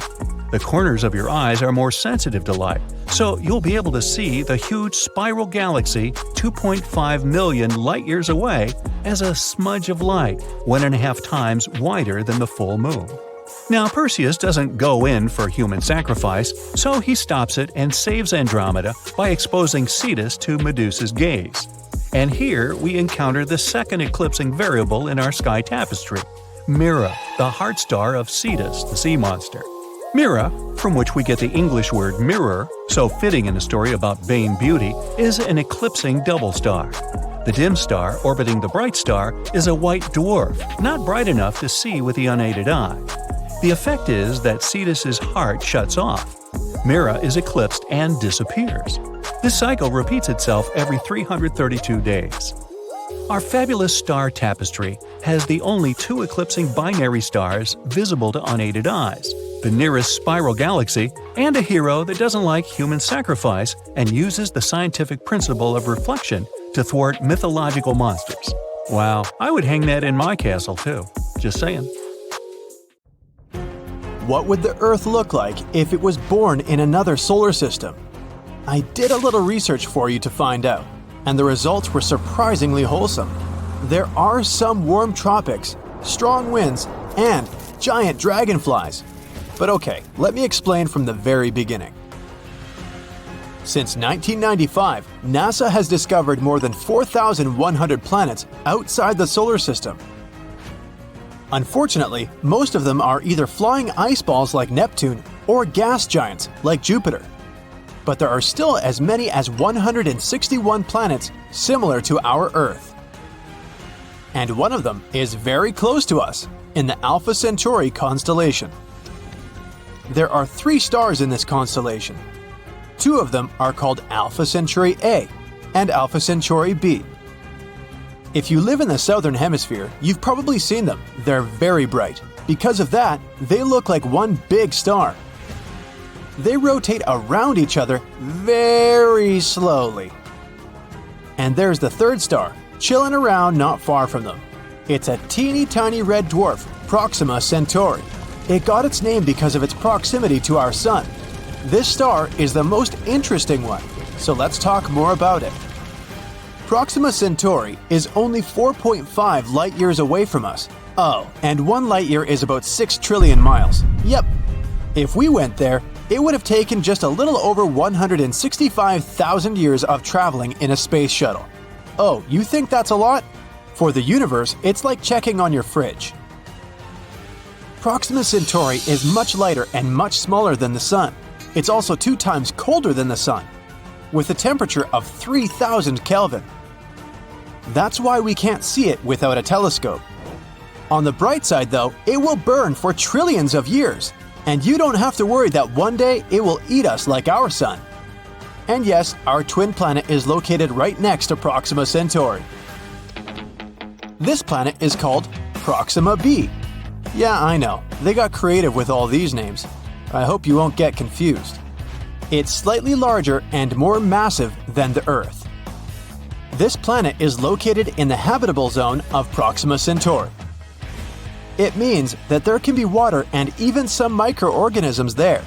The corners of your eyes are more sensitive to light, so you'll be able to see the huge spiral galaxy 2.5 million light-years away as a smudge of light 1.5 times wider than the full moon. Now, Perseus doesn't go in for human sacrifice, so he stops it and saves Andromeda by exposing Cetus to Medusa's gaze. And here we encounter the second eclipsing variable in our sky tapestry, Mira, the heart star of Cetus, the sea monster. Mira, from which we get the English word mirror, so fitting in a story about vain beauty, is an eclipsing double star. The dim star orbiting the bright star is a white dwarf, not bright enough to see with the unaided eye. The effect is that Cetus's heart shuts off. Mira is eclipsed and disappears. This cycle repeats itself every 332 days. Our fabulous star tapestry has the only 2 eclipsing binary stars visible to unaided eyes, the nearest spiral galaxy, and a hero that doesn't like human sacrifice and uses the scientific principle of reflection to thwart mythological monsters. Wow, I would hang that in my castle too. Just saying. What would the Earth look like if it was born in another solar system? I did a little research for you to find out, and the results were surprisingly wholesome. There are some warm tropics, strong winds, and giant dragonflies. But okay, let me explain from the very beginning. Since 1995, NASA has discovered more than 4,100 planets outside the solar system. Unfortunately, most of them are either flying ice balls like Neptune or gas giants like Jupiter. But there are still as many as 161 planets similar to our Earth. And one of them is very close to us, in the Alpha Centauri constellation. There are 3 stars in this constellation. 2 of them are called Alpha Centauri A and Alpha Centauri B. If you live in the southern hemisphere, you've probably seen them. They're very bright. Because of that, they look like one big star. They rotate around each other very slowly. And there's the 3rd star, chilling around not far from them. It's a teeny tiny red dwarf, Proxima Centauri. It got its name because of its proximity to our Sun. This star is the most interesting one, so let's talk more about it. Proxima Centauri is only 4.5 light-years away from us. Oh, and 1 light-year is about 6 trillion miles. Yep. If we went there, it would have taken just a little over 165,000 years of traveling in a space shuttle. Oh, you think that's a lot? For the universe, it's like checking on your fridge. Proxima Centauri is much lighter and much smaller than the Sun. It's also 2 times colder than the Sun, with a temperature of 3,000 Kelvin. That's why we can't see it without a telescope. On the bright side though, it will burn for trillions of years, and you don't have to worry that one day it will eat us like our Sun. And yes, our twin planet is located right next to Proxima Centauri. This planet is called Proxima b. Yeah, I know, they got creative with all these names. I hope you won't get confused. It's slightly larger and more massive than the Earth. This planet is located in the habitable zone of Proxima Centauri. It means that there can be water and even some microorganisms there.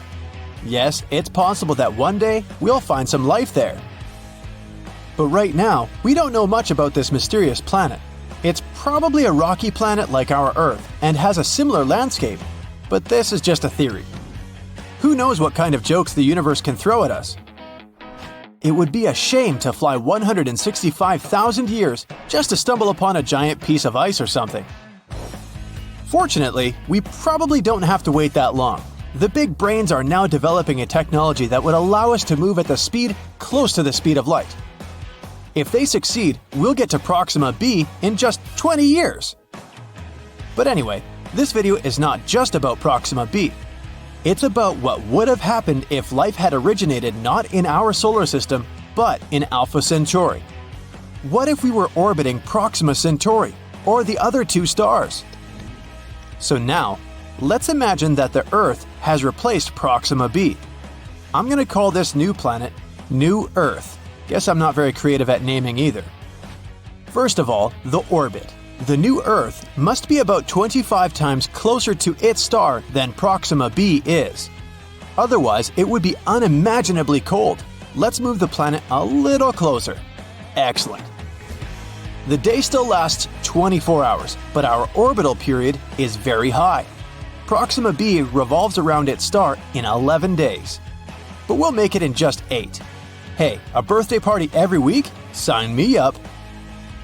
Yes, it's possible that one day we'll find some life there. But right now, we don't know much about this mysterious planet. It's probably a rocky planet like our Earth and has a similar landscape, but this is just a theory. Who knows what kind of jokes the universe can throw at us? It would be a shame to fly 165,000 years just to stumble upon a giant piece of ice or something. Fortunately, we probably don't have to wait that long. The big brains are now developing a technology that would allow us to move at the speed close to the speed of light. If they succeed, we'll get to Proxima b in just 20 years. But anyway, this video is not just about Proxima b. It's about what would have happened if life had originated not in our solar system, but in Alpha Centauri. What if we were orbiting Proxima Centauri, or the other two stars? So now, let's imagine that the Earth has replaced Proxima b. I'm going to call this new planet New Earth. Guess I'm not very creative at naming either. First of all, the orbit. The new Earth must be about 25 times closer to its star than Proxima b is. Otherwise, it would be unimaginably cold. Let's move the planet a little closer. Excellent. The day still lasts 24 hours, but our orbital period is very high. Proxima b revolves around its star in 11 days. But we'll make it in just 8. Hey, a birthday party every week? Sign me up.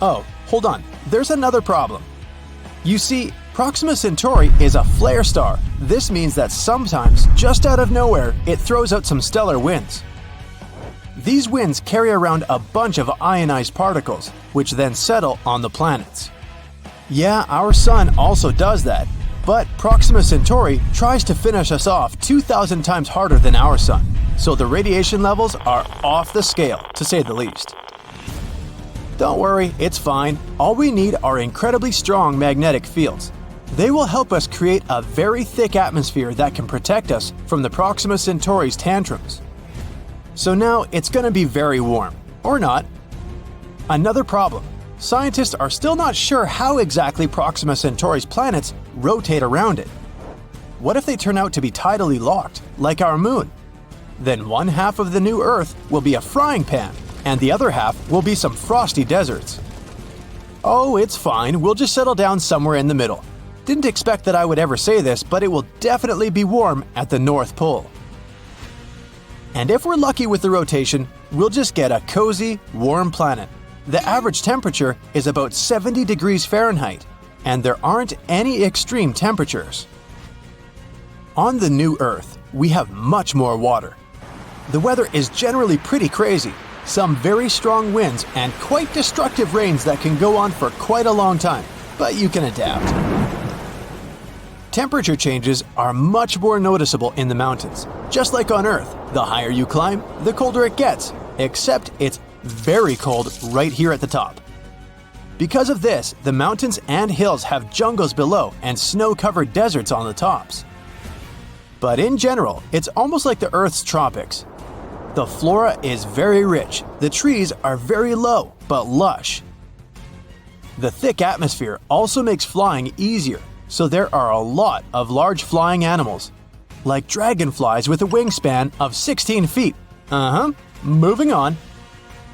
Oh, hold on. There's another problem. You see, Proxima Centauri is a flare star. This means that sometimes, just out of nowhere, it throws out some stellar winds. These winds carry around a bunch of ionized particles, which then settle on the planets. Yeah, our Sun also does that, but Proxima Centauri tries to finish us off 2,000 times harder than our Sun, so the radiation levels are off the scale, to say the least. Don't worry, it's fine. All we need are incredibly strong magnetic fields. They will help us create a very thick atmosphere that can protect us from the Proxima Centauri's tantrums. So now it's going to be very warm, or not. Another problem. Scientists are still not sure how exactly Proxima Centauri's planets rotate around it. What if they turn out to be tidally locked, like our moon? Then one half of the new Earth will be a frying pan, and the other half will be some frosty deserts. Oh, it's fine, we'll just settle down somewhere in the middle. Didn't expect that I would ever say this, but it will definitely be warm at the North Pole. And if we're lucky with the rotation, we'll just get a cozy, warm planet. The average temperature is about 70 degrees Fahrenheit, and there aren't any extreme temperatures. On the new Earth, we have much more water. The weather is generally pretty crazy, some very strong winds and quite destructive rains that can go on for quite a long time, but you can adapt. Temperature changes are much more noticeable in the mountains. Just like on Earth, the higher you climb, the colder it gets, except it's very cold right here at the top. Because of this, the mountains and hills have jungles below and snow-covered deserts on the tops. But in general, it's almost like the Earth's tropics. The flora is very rich, the trees are very low but lush. The thick atmosphere also makes flying easier, so there are a lot of large flying animals, like dragonflies with a wingspan of 16 feet. Moving on.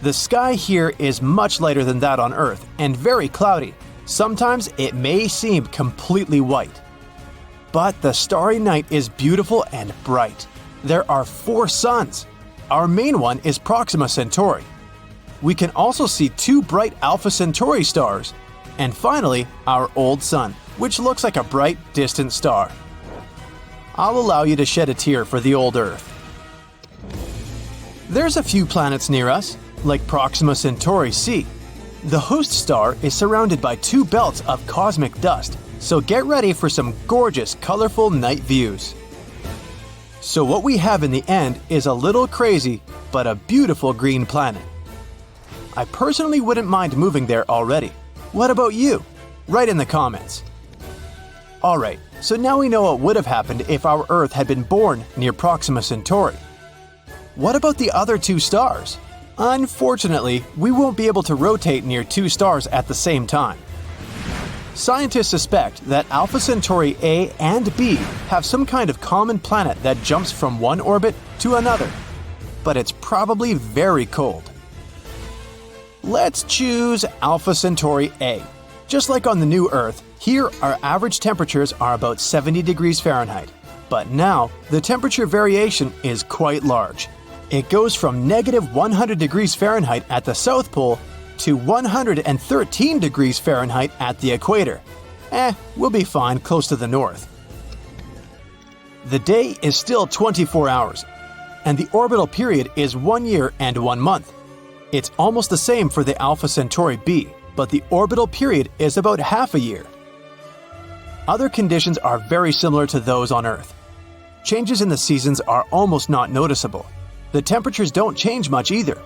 The sky here is much lighter than that on Earth and very cloudy. Sometimes it may seem completely white. But the starry night is beautiful and bright. There are 4 suns. Our main one is Proxima Centauri. We can also see 2 bright Alpha Centauri stars. And finally, our old sun, which looks like a bright, distant star. I'll allow you to shed a tear for the old Earth. There's a few planets near us, like Proxima Centauri c. The host star is surrounded by 2 belts of cosmic dust, so get ready for some gorgeous, colorful night views. So what we have in the end is a little crazy, but a beautiful green planet. I personally wouldn't mind moving there already. What about you? Write in the comments. Alright, so now we know what would have happened if our Earth had been born near Proxima Centauri. What about the other 2 stars? Unfortunately, we won't be able to rotate near 2 stars at the same time. Scientists suspect that Alpha Centauri A and B have some kind of common planet that jumps from one orbit to another, but it's probably very cold. Let's choose Alpha Centauri A. Just like on the new Earth, here our average temperatures are about 70 degrees Fahrenheit, but now the temperature variation is quite large. It goes from negative 100 degrees Fahrenheit at the South Pole to 113 degrees Fahrenheit at the equator. we'll be fine close to the north. The day is still 24 hours, and the orbital period is 1 year and 1 month. It's almost the same for the Alpha Centauri b, but the orbital period is about half a year. Other conditions are very similar to those on Earth. Changes in the seasons are almost not noticeable. The temperatures don't change much either.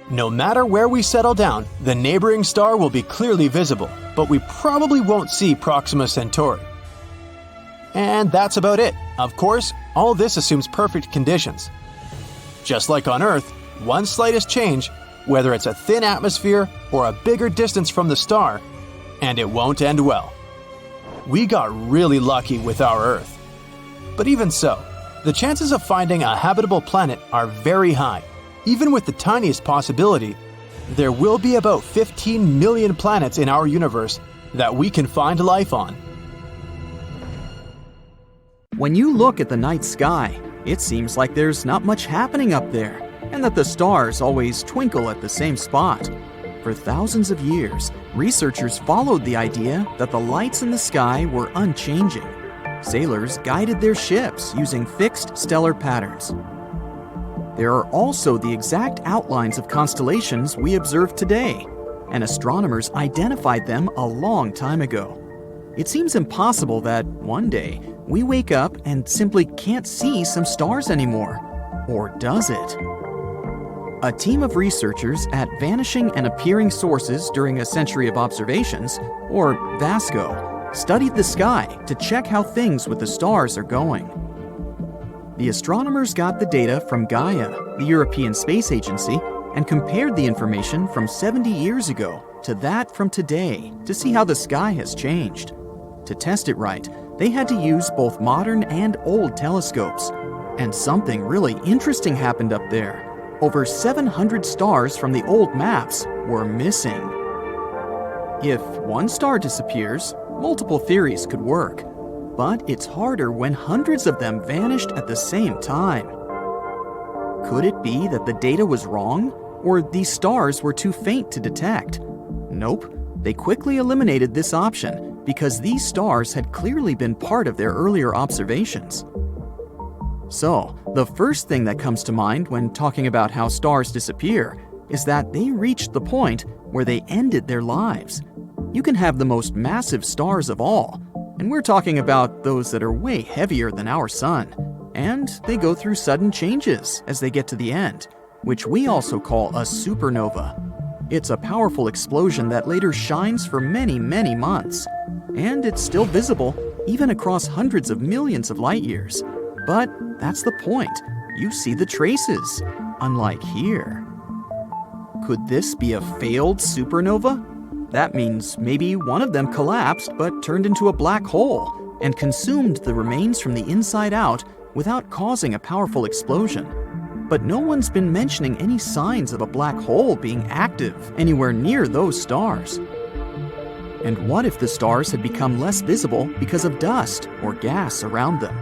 No matter where we settle down, the neighboring star will be clearly visible, but we probably won't see Proxima Centauri. And that's about it. Of course, all this assumes perfect conditions. Just like on Earth, one slightest change, whether it's a thin atmosphere or a bigger distance from the star, and it won't end well. We got really lucky with our Earth. But even so, the chances of finding a habitable planet are very high. Even with the tiniest possibility, there will be about 15 million planets in our universe that we can find life on. When you look at the night sky, it seems like there's not much happening up there, and that the stars always twinkle at the same spot. For thousands of years, researchers followed the idea that the lights in the sky were unchanging. Sailors guided their ships using fixed stellar patterns. There are also the exact outlines of constellations we observe today, and astronomers identified them a long time ago. It seems impossible that one day we wake up and simply can't see some stars anymore. Or does it? A team of researchers at Vanishing and Appearing Sources during a Century of Observations, or VASCO, studied the sky to check how things with the stars are going. The astronomers got the data from Gaia, the European Space Agency, and compared the information from 70 years ago to that from today to see how the sky has changed. To test it right, they had to use both modern and old telescopes. And something really interesting happened up there. Over 700 stars from the old maps were missing. If one star disappears, multiple theories could work. But it's harder when hundreds of them vanished at the same time. Could it be that the data was wrong, or these stars were too faint to detect? Nope, they quickly eliminated this option because these stars had clearly been part of their earlier observations. So, the first thing that comes to mind when talking about how stars disappear is that they reached the point where they ended their lives. You can have the most massive stars of all, and we're talking about those that are way heavier than our sun, and they go through sudden changes as they get to the end, which we also call a supernova. It's a powerful explosion that later shines for many, many months, and it's still visible even across hundreds of millions of light years. But that's the point. You see the traces, unlike here. Could this be a failed supernova? That means maybe one of them collapsed but turned into a black hole and consumed the remains from the inside out without causing a powerful explosion. But no one's been mentioning any signs of a black hole being active anywhere near those stars. And what if the stars had become less visible because of dust or gas around them?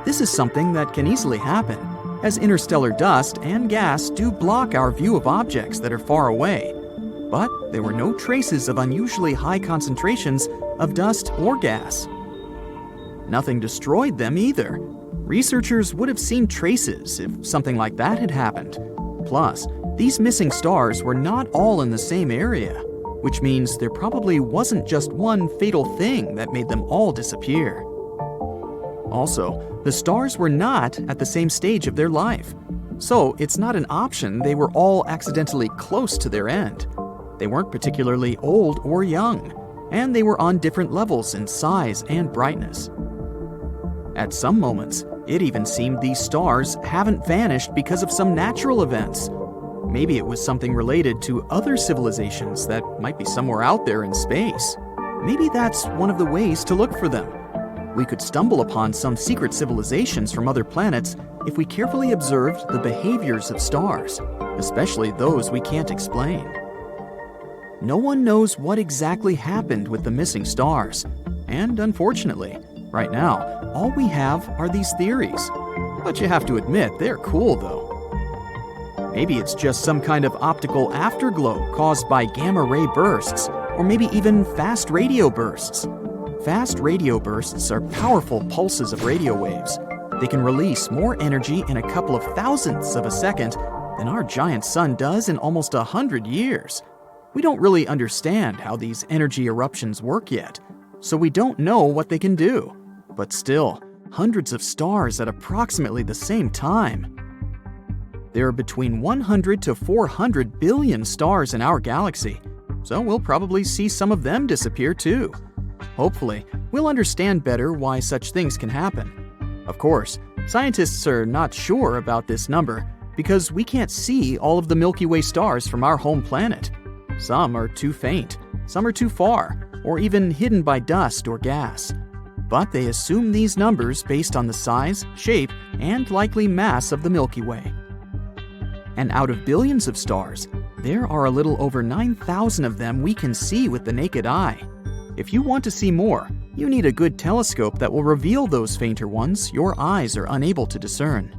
This is something that can easily happen, as interstellar dust and gas do block our view of objects that are far away. But there were no traces of unusually high concentrations of dust or gas. Nothing destroyed them either. Researchers would have seen traces if something like that had happened. Plus, these missing stars were not all in the same area, which means there probably wasn't just one fatal thing that made them all disappear. Also, the stars were not at the same stage of their life, so it's not an option they were all accidentally close to their end. They weren't particularly old or young, and they were on different levels in size and brightness. At some moments, it even seemed these stars haven't vanished because of some natural events. Maybe it was something related to other civilizations that might be somewhere out there in space. Maybe that's one of the ways to look for them. We could stumble upon some secret civilizations from other planets if we carefully observed the behaviors of stars, especially those we can't explain. No one knows what exactly happened with the missing stars, and unfortunately, right now, all we have are these theories. But you have to admit, they're cool though. Maybe it's just some kind of optical afterglow caused by gamma ray bursts, or maybe even fast radio bursts. Fast radio bursts are powerful pulses of radio waves. They can release more energy in a couple of thousandths of a second than our giant sun does in almost 100 years. We don't really understand how these energy eruptions work yet, so we don't know what they can do. But still, hundreds of stars at approximately the same time. There are between 100 to 400 billion stars in our galaxy, so we'll probably see some of them disappear too. Hopefully, we'll understand better why such things can happen. Of course, scientists are not sure about this number because we can't see all of the Milky Way stars from our home planet. Some are too faint, some are too far, or even hidden by dust or gas. But they assume these numbers based on the size, shape, and likely mass of the Milky Way. And out of billions of stars, there are a little over 9,000 of them we can see with the naked eye. If you want to see more, you need a good telescope that will reveal those fainter ones your eyes are unable to discern.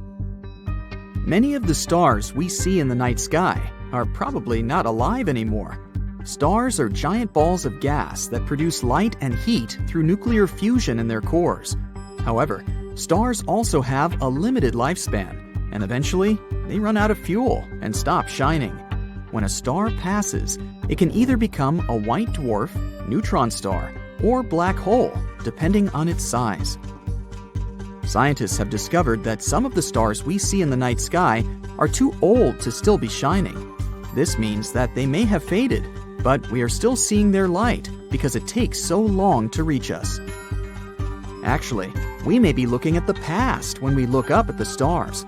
Many of the stars we see in the night sky are probably not alive anymore. Stars are giant balls of gas that produce light and heat through nuclear fusion in their cores. However, stars also have a limited lifespan, and eventually they run out of fuel and stop shining. When a star passes, it can either become a white dwarf, neutron star, or black hole, depending on its size. Scientists have discovered that some of the stars we see in the night sky are too old to still be shining. This means that they may have faded, but we are still seeing their light because it takes so long to reach us. Actually, we may be looking at the past when we look up at the stars.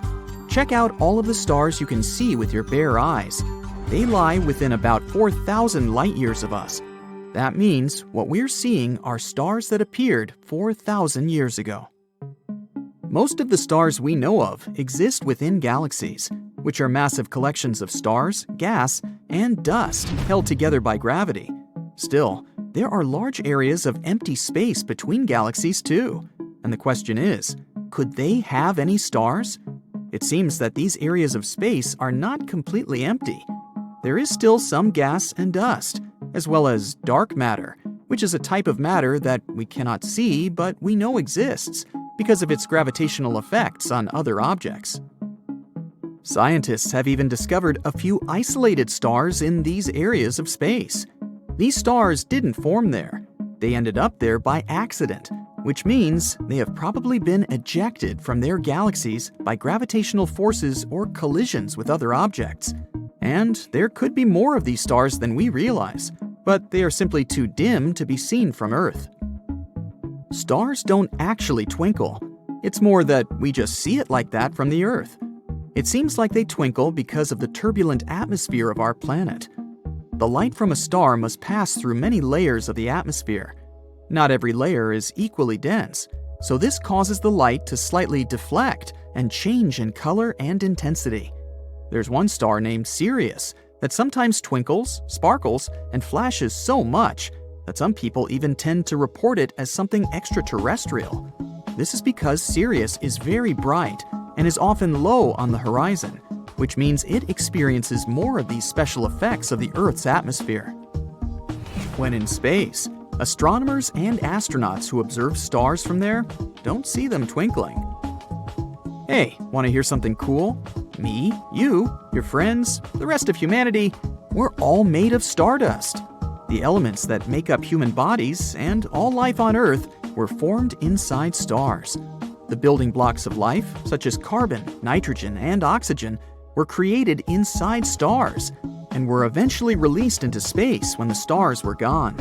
Check out all of the stars you can see with your bare eyes. They lie within about 4,000 light years of us. That means what we're seeing are stars that appeared 4,000 years ago. Most of the stars we know of exist within galaxies, which are massive collections of stars, gas, and dust held together by gravity. Still, there are large areas of empty space between galaxies too. And the question is, could they have any stars? It seems that these areas of space are not completely empty. There is still some gas and dust, as well as dark matter, which is a type of matter that we cannot see but we know exists because of its gravitational effects on other objects. Scientists have even discovered a few isolated stars in these areas of space. These stars didn't form there. They ended up there by accident, which means they have probably been ejected from their galaxies by gravitational forces or collisions with other objects. And there could be more of these stars than we realize, but they are simply too dim to be seen from Earth. Stars don't actually twinkle. It's more that we just see it like that from the Earth. It seems like they twinkle because of the turbulent atmosphere of our planet. The light from a star must pass through many layers of the atmosphere. Not every layer is equally dense, so this causes the light to slightly deflect and change in color and intensity. There's one star named Sirius that sometimes twinkles, sparkles, and flashes so much that some people even tend to report it as something extraterrestrial. This is because Sirius is very bright and is often low on the horizon, which means it experiences more of these special effects of the Earth's atmosphere. When in space, astronomers and astronauts who observe stars from there don't see them twinkling. Hey, want to hear something cool? Me, you, your friends, the rest of humanity, we're all made of stardust. The elements that make up human bodies and all life on Earth were formed inside stars. The building blocks of life, such as carbon, nitrogen, and oxygen, were created inside stars and were eventually released into space when the stars were gone.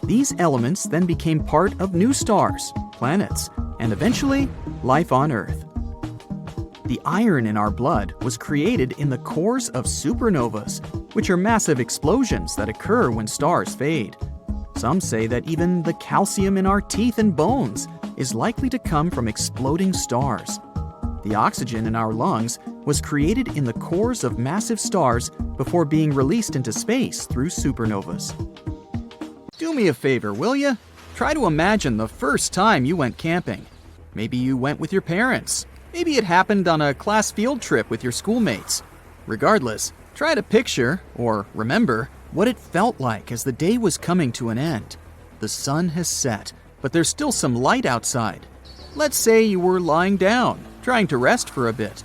These elements then became part of new stars, planets, and eventually life on Earth. The iron in our blood was created in the cores of supernovas, which are massive explosions that occur when stars fade. Some say that even the calcium in our teeth and bones is likely to come from exploding stars. The oxygen in our lungs was created in the cores of massive stars before being released into space through supernovas. Do me a favor, will you? Try to imagine the first time you went camping. Maybe you went with your parents. Maybe it happened on a class field trip with your schoolmates. Regardless, try to picture, or remember, what it felt like as the day was coming to an end. The sun has set, but there's still some light outside. Let's say you were lying down, trying to rest for a bit.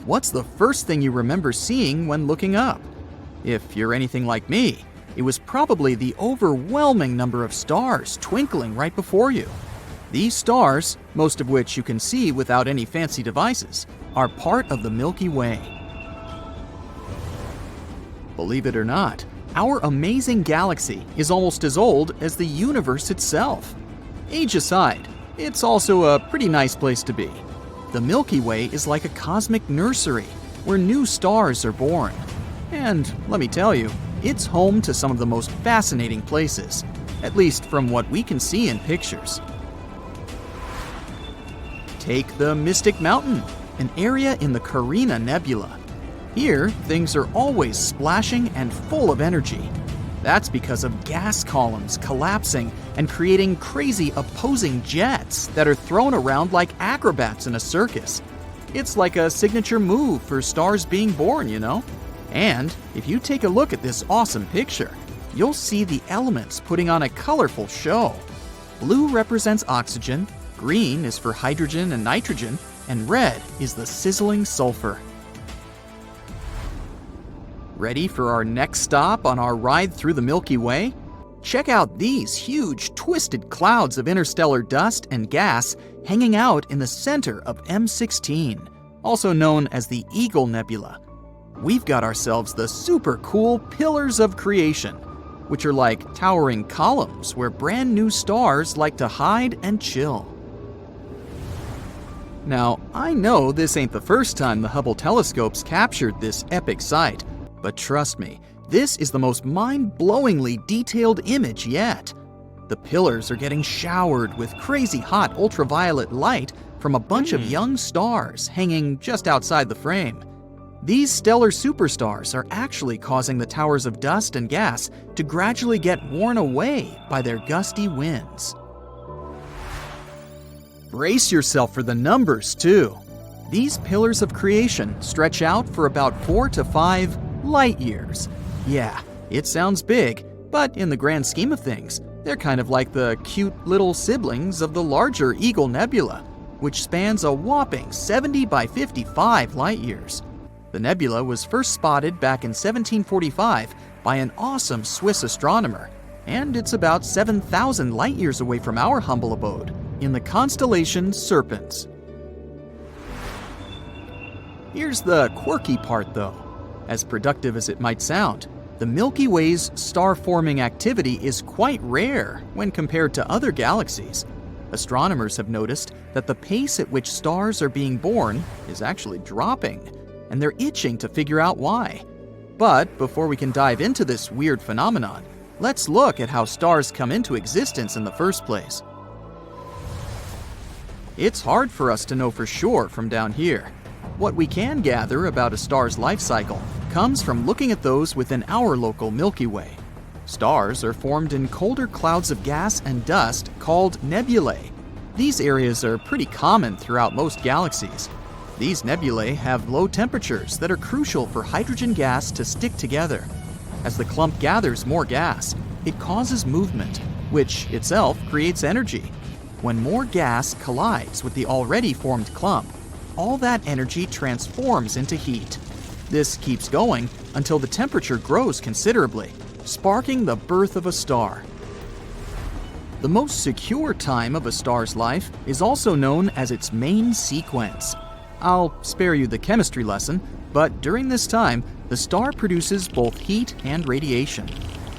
What's the first thing you remember seeing when looking up? If you're anything like me, it was probably the overwhelming number of stars twinkling right before you. These stars, most of which you can see without any fancy devices, are part of the Milky Way. Believe it or not, our amazing galaxy is almost as old as the universe itself. Age aside, it's also a pretty nice place to be. The Milky Way is like a cosmic nursery where new stars are born. And let me tell you, it's home to some of the most fascinating places, at least from what we can see in pictures. Take the Mystic Mountain, an area in the Carina Nebula. Here, things are always splashing and full of energy. That's because of gas columns collapsing and creating crazy opposing jets that are thrown around like acrobats in a circus. It's like a signature move for stars being born, you know? And if you take a look at this awesome picture, you'll see the elements putting on a colorful show. Blue represents oxygen, green is for hydrogen and nitrogen, and red is the sizzling sulfur. Ready for our next stop on our ride through the Milky Way? Check out these huge, twisted clouds of interstellar dust and gas hanging out in the center of M16, also known as the Eagle Nebula. We've got ourselves the super cool Pillars of Creation, which are like towering columns where brand new stars like to hide and chill. Now, I know this ain't the first time the Hubble telescopes captured this epic sight, but trust me, this is the most mind-blowingly detailed image yet. The pillars are getting showered with crazy hot ultraviolet light from a bunch of young stars hanging just outside the frame. These stellar superstars are actually causing the towers of dust and gas to gradually get worn away by their gusty winds. Brace yourself for the numbers, too. These pillars of creation stretch out for about 4 to 5 light years. Yeah, it sounds big, but in the grand scheme of things, they're kind of like the cute little siblings of the larger Eagle Nebula, which spans a whopping 70 by 55 light years. The nebula was first spotted back in 1745 by an awesome Swiss astronomer, and it's about 7,000 light years away from our humble abode, in the constellation Serpens. Here's the quirky part though. As productive as it might sound, the Milky Way's star-forming activity is quite rare when compared to other galaxies. Astronomers have noticed that the pace at which stars are being born is actually dropping, and they're itching to figure out why. But before we can dive into this weird phenomenon, let's look at how stars come into existence in the first place. It's hard for us to know for sure from down here. What we can gather about a star's life cycle comes from looking at those within our local Milky Way. Stars are formed in colder clouds of gas and dust called nebulae. These areas are pretty common throughout most galaxies. These nebulae have low temperatures that are crucial for hydrogen gas to stick together. As the clump gathers more gas, it causes movement, which itself creates energy. When more gas collides with the already formed clump, all that energy transforms into heat. This keeps going until the temperature grows considerably, sparking the birth of a star. The most secure time of a star's life is also known as its main sequence. I'll spare you the chemistry lesson, but during this time, the star produces both heat and radiation.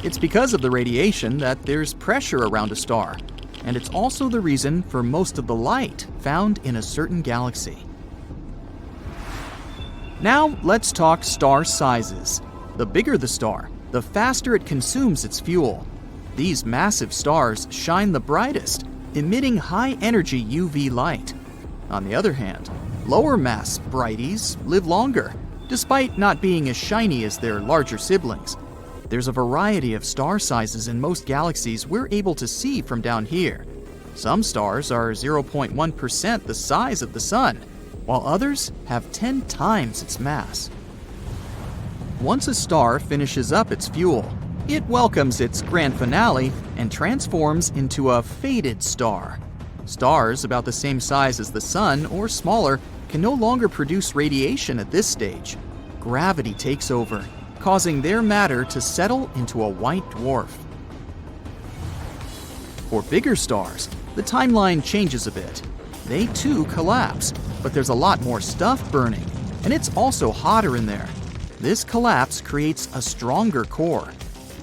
It's because of the radiation that there's pressure around a star, and it's also the reason for most of the light found in a certain galaxy. Now let's talk star sizes. The bigger the star, the faster it consumes its fuel. These massive stars shine the brightest, emitting high-energy UV light. On the other hand, lower mass brighties live longer, despite not being as shiny as their larger siblings. There's a variety of star sizes in most galaxies we're able to see from down here. Some stars are 0.1% the size of the Sun, while others have 10 times its mass. Once a star finishes up its fuel, It welcomes its grand finale and transforms into a faded star. Stars about the same size as the Sun or smaller can no longer produce radiation at this stage. Gravity takes over, causing their matter to settle into a white dwarf. For bigger stars, the timeline changes a bit. They too collapse, but there's a lot more stuff burning, and it's also hotter in there. This collapse creates a stronger core.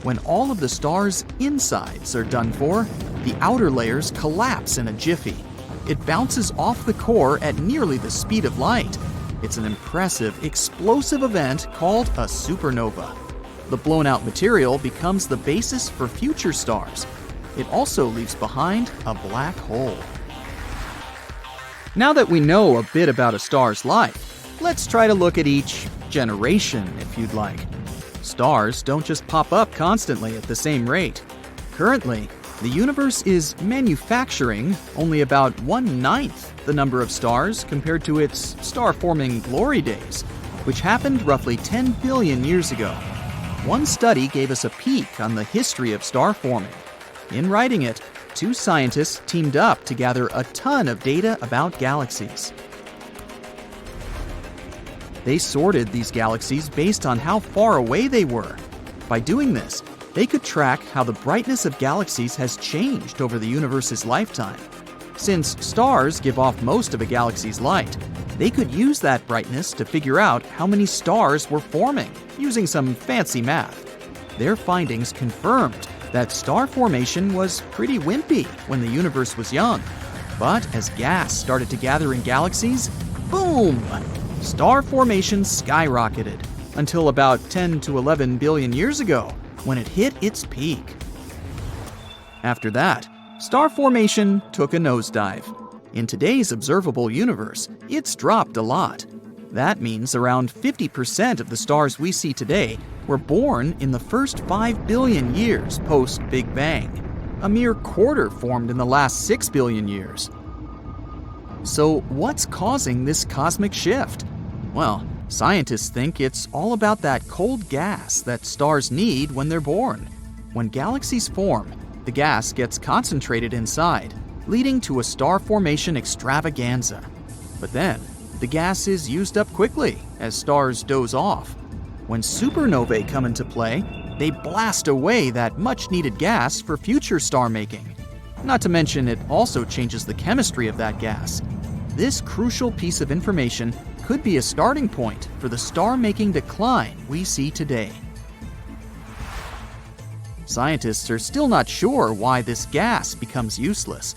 When all of the star's insides are done for, the outer layers collapse in a jiffy. It bounces off the core at nearly the speed of light. It's an impressive, explosive event called a supernova. The blown-out material becomes the basis for future stars. It also leaves behind a black hole. Now that we know a bit about a star's life, let's try to look at each generation, if you'd like. Stars don't just pop up constantly at the same rate. Currently, the universe is manufacturing only about 1/9 the number of stars compared to its star-forming glory days, which happened roughly 10 billion years ago. One study gave us a peek on the history of star forming. In writing it, 2 scientists teamed up to gather a ton of data about galaxies. They sorted these galaxies based on how far away they were. By doing this, they could track how the brightness of galaxies has changed over the universe's lifetime. Since stars give off most of a galaxy's light, they could use that brightness to figure out how many stars were forming using some fancy math. Their findings confirmed that star formation was pretty wimpy when the universe was young. But as gas started to gather in galaxies, boom! Star formation skyrocketed until about 10 to 11 billion years ago, when it hit its peak. After that, star formation took a nosedive. In today's observable universe, it's dropped a lot. That means around 50% of the stars we see today were born in the first 5 billion years post-Big Bang. A mere quarter formed in the last 6 billion years. So what's causing this cosmic shift? Well, scientists think it's all about that cold gas that stars need when they're born. When galaxies form, the gas gets concentrated inside, leading to a star formation extravaganza. But then, the gas is used up quickly as stars doze off. When supernovae come into play, they blast away that much-needed gas for future star making. Not to mention it also changes the chemistry of that gas. This crucial piece of information could be a starting point for the star-making decline we see today. Scientists are still not sure why this gas becomes useless.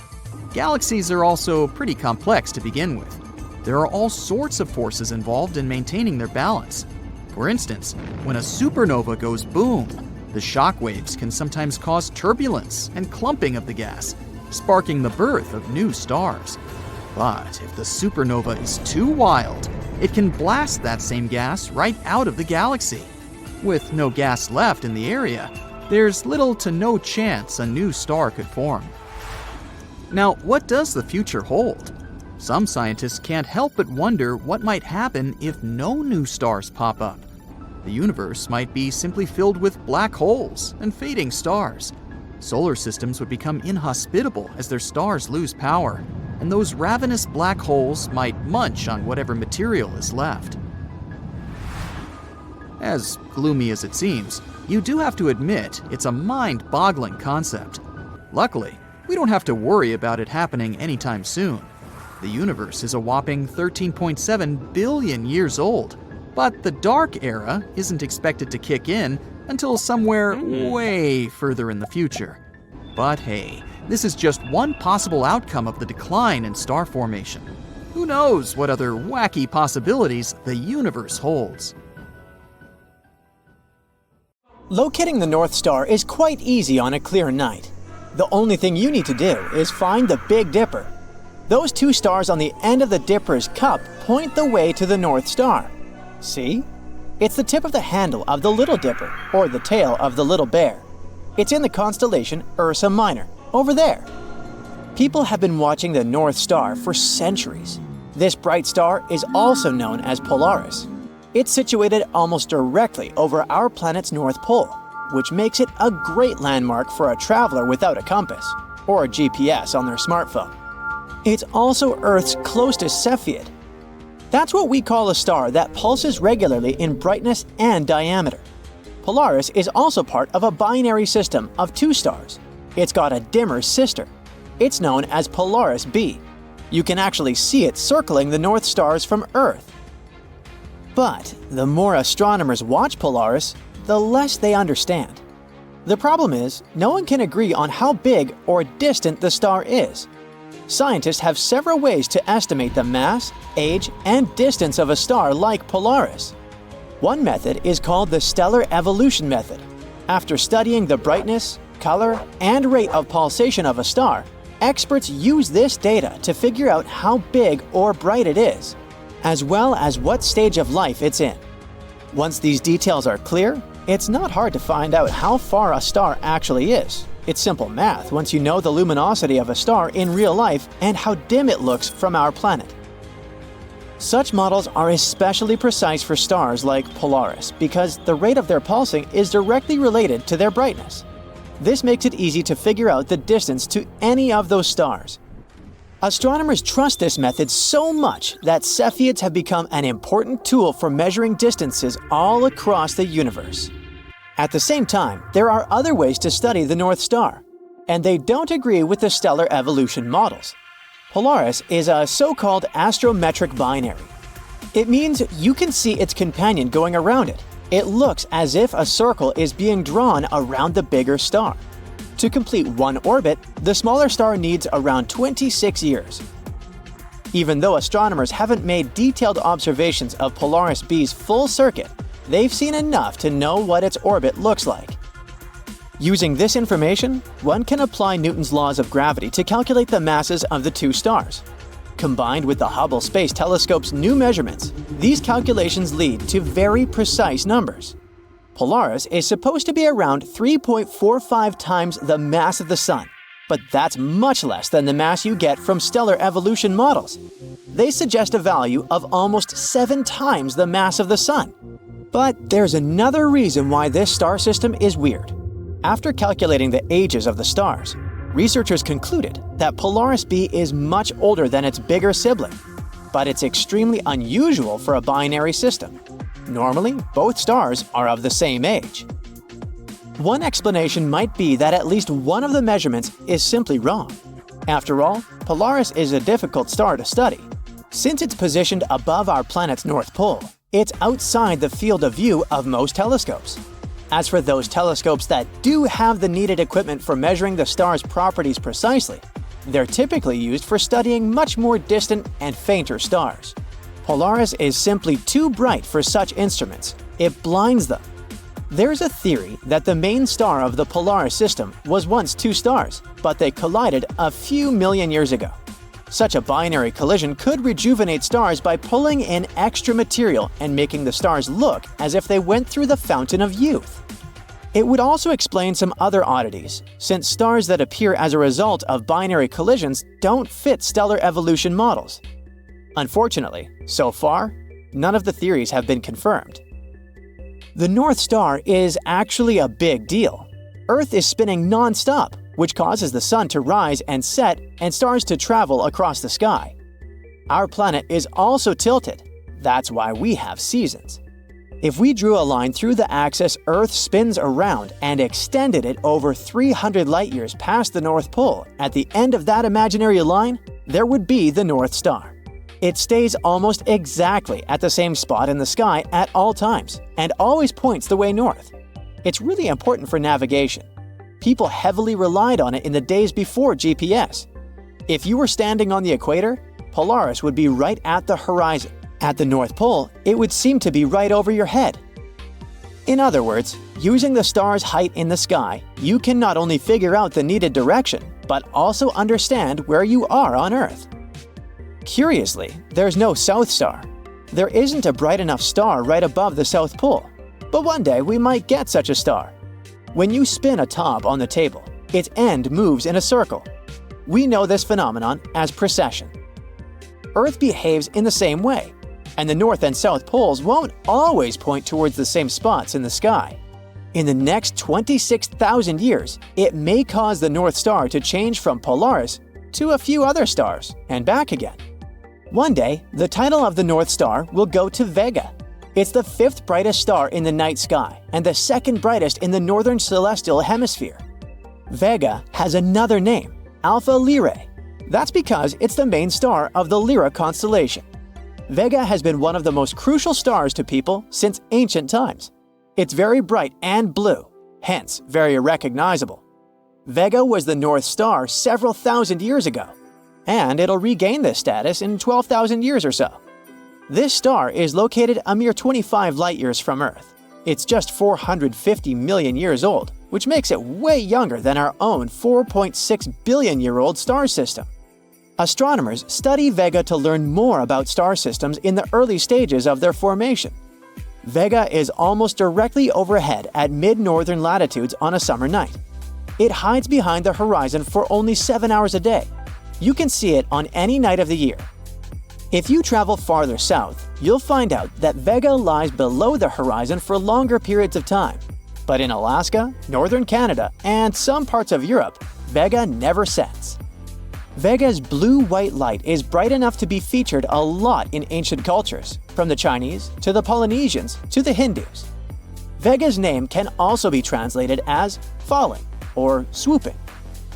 Galaxies are also pretty complex to begin with. There are all sorts of forces involved in maintaining their balance. For instance, when a supernova goes boom, the shock waves can sometimes cause turbulence and clumping of the gas, sparking the birth of new stars. But if the supernova is too wild, it can blast that same gas right out of the galaxy. With no gas left in the area, there's little to no chance a new star could form. Now, what does the future hold? Some scientists can't help but wonder what might happen if no new stars pop up. The universe might be simply filled with black holes and fading stars. Solar systems would become inhospitable as their stars lose power, and those ravenous black holes might munch on whatever material is left. As gloomy as it seems, you do have to admit it's a mind-boggling concept. Luckily, we don't have to worry about it happening anytime soon. The universe is a whopping 13.7 billion years old, but the dark era isn't expected to kick in until somewhere way further in the future. But hey, this is just one possible outcome of the decline in star formation. Who knows what other wacky possibilities the universe holds? Locating the North Star is quite easy on a clear night. The only thing you need to do is find the Big Dipper. Those 2 stars on the end of the Dipper's cup point the way to the North Star. See? It's the tip of the handle of the Little Dipper, or the tail of the Little Bear. It's in the constellation Ursa Minor, over there. People have been watching the North Star for centuries. This bright star is also known as Polaris. It's situated almost directly over our planet's North Pole. which makes it a great landmark for a traveler without a compass or a GPS on their smartphone. It's also Earth's closest Cepheid. That's what we call a star that pulses regularly in brightness and diameter. Polaris is also part of a binary system of two stars. It's got a dimmer sister. It's known as Polaris B. You can actually see it circling the North Stars from Earth. But the more astronomers watch Polaris, the less they understand. The problem is, no one can agree on how big or distant the star is. Scientists have several ways to estimate the mass, age, and distance of a star like Polaris. One method is called the stellar evolution method. After studying the brightness, color, and rate of pulsation of a star, experts use this data to figure out how big or bright it is, as well as what stage of life it's in. Once these details are clear, it's not hard to find out how far a star actually is. It's simple math once you know the luminosity of a star in real life and how dim it looks from our planet. Such models are especially precise for stars like Polaris because the rate of their pulsing is directly related to their brightness. This makes it easy to figure out the distance to any of those stars. Astronomers trust this method so much that Cepheids have become an important tool for measuring distances all across the universe. At the same time, there are other ways to study the North Star, and they don't agree with the stellar evolution models. Polaris is a so-called astrometric binary. It means you can see its companion going around it. It looks as if a circle is being drawn around the bigger star. To complete one orbit, the smaller star needs around 26 years. Even though astronomers haven't made detailed observations of Polaris B's full circuit, they've seen enough to know what its orbit looks like. Using this information, one can apply Newton's laws of gravity to calculate the masses of the two stars. Combined with the Hubble Space Telescope's new measurements, these calculations lead to very precise numbers. Polaris is supposed to be around 3.45 times the mass of the Sun, but that's much less than the mass you get from stellar evolution models. They suggest a value of almost 7 times the mass of the Sun. But there's another reason why this star system is weird. After calculating the ages of the stars, researchers concluded that Polaris B is much older than its bigger sibling, but it's extremely unusual for a binary system. Normally, both stars are of the same age. One explanation might be that at least one of the measurements is simply wrong. After all, Polaris is a difficult star to study. Since it's positioned above our planet's North Pole, it's outside the field of view of most telescopes. As for those telescopes that do have the needed equipment for measuring the star's properties precisely, they're typically used for studying much more distant and fainter stars. Polaris is simply too bright for such instruments. It blinds them. There's a theory that the main star of the Polaris system was once two stars, but they collided a few million years ago. Such a binary collision could rejuvenate stars by pulling in extra material and making the stars look as if they went through the fountain of youth. It would also explain some other oddities, since stars that appear as a result of binary collisions don't fit stellar evolution models. Unfortunately, so far, none of the theories have been confirmed. The North Star is actually a big deal. Earth is spinning non-stop, which causes the sun to rise and set and stars to travel across the sky. Our planet is also tilted. That's why we have seasons. If we drew a line through the axis Earth spins around and extended it over 300 light-years past the North Pole, at the end of that imaginary line, there would be the North Star. It stays almost exactly at the same spot in the sky at all times and always points the way north. It's really important for navigation. People heavily relied on it in the days before GPS. If you were standing on the equator, Polaris would be right at the horizon. At the North Pole, it would seem to be right over your head. In other words, using the star's height in the sky, you can not only figure out the needed direction, but also understand where you are on Earth. Curiously, there's no South Star. There isn't a bright enough star right above the South Pole, but one day we might get such a star. When you spin a top on the table, its end moves in a circle. We know this phenomenon as precession. Earth behaves in the same way, and the North and South poles won't always point towards the same spots in the sky. In the next 26,000 years, it may cause the North Star to change from Polaris to a few other stars and back again. One day, the title of the North Star will go to Vega. It's the 5th brightest star in the night sky and the 2nd brightest in the northern celestial hemisphere. Vega has another name, Alpha Lyrae. That's because it's the main star of the Lyra constellation. Vega has been one of the most crucial stars to people since ancient times. It's very bright and blue, hence very recognizable. Vega was the North Star several thousand years ago, and it'll regain this status in 12,000 years or so. This star is located a mere 25 light-years from Earth. It's just 450 million years old, which makes it way younger than our own 4.6 billion-year-old star system. Astronomers study Vega to learn more about star systems in the early stages of their formation. Vega is almost directly overhead at mid-northern latitudes on a summer night. It hides behind the horizon for only 7 hours a day. You can see it on any night of the year. If you travel farther south, you'll find out that Vega lies below the horizon for longer periods of time. But in Alaska, northern Canada, and some parts of Europe, Vega never sets. Vega's blue-white light is bright enough to be featured a lot in ancient cultures, from the Chinese to the Polynesians to the Hindus. Vega's name can also be translated as falling or swooping.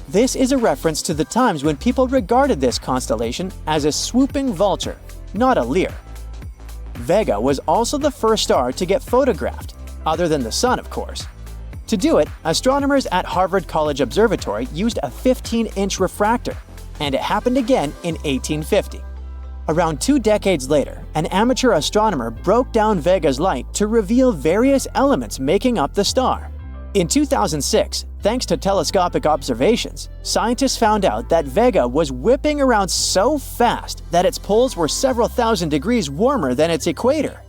This is a reference to the times when people regarded this constellation as a swooping vulture, not a lyre. Vega was also the first star to get photographed, other than the Sun, of course. To do it, astronomers at Harvard College Observatory used a 15-inch refractor, and it happened again in 1850. Around 2 decades later, an amateur astronomer broke down Vega's light to reveal various elements making up the star. In 2006, thanks to telescopic observations, scientists found out that Vega was whipping around so fast that its poles were several thousand degrees warmer than its equator.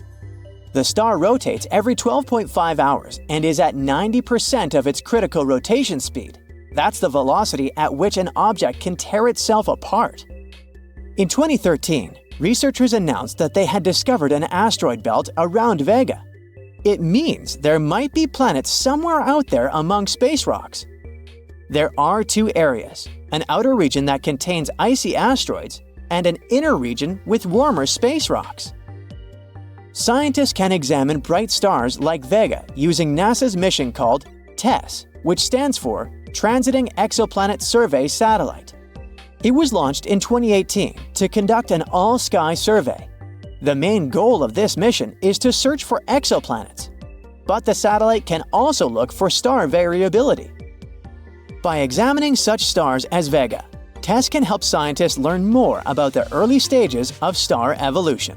The star rotates every 12.5 hours and is at 90% of its critical rotation speed. That's the velocity at which an object can tear itself apart. In 2013, researchers announced that they had discovered an asteroid belt around Vega. It means there might be planets somewhere out there among space rocks. There are 2 areas, an outer region that contains icy asteroids and an inner region with warmer space rocks. Scientists can examine bright stars like Vega using NASA's mission called TESS, which stands for Transiting Exoplanet Survey Satellite. It was launched in 2018 to conduct an all-sky survey. The main goal of this mission is to search for exoplanets, but the satellite can also look for star variability. By examining such stars as Vega, TESS can help scientists learn more about the early stages of star evolution.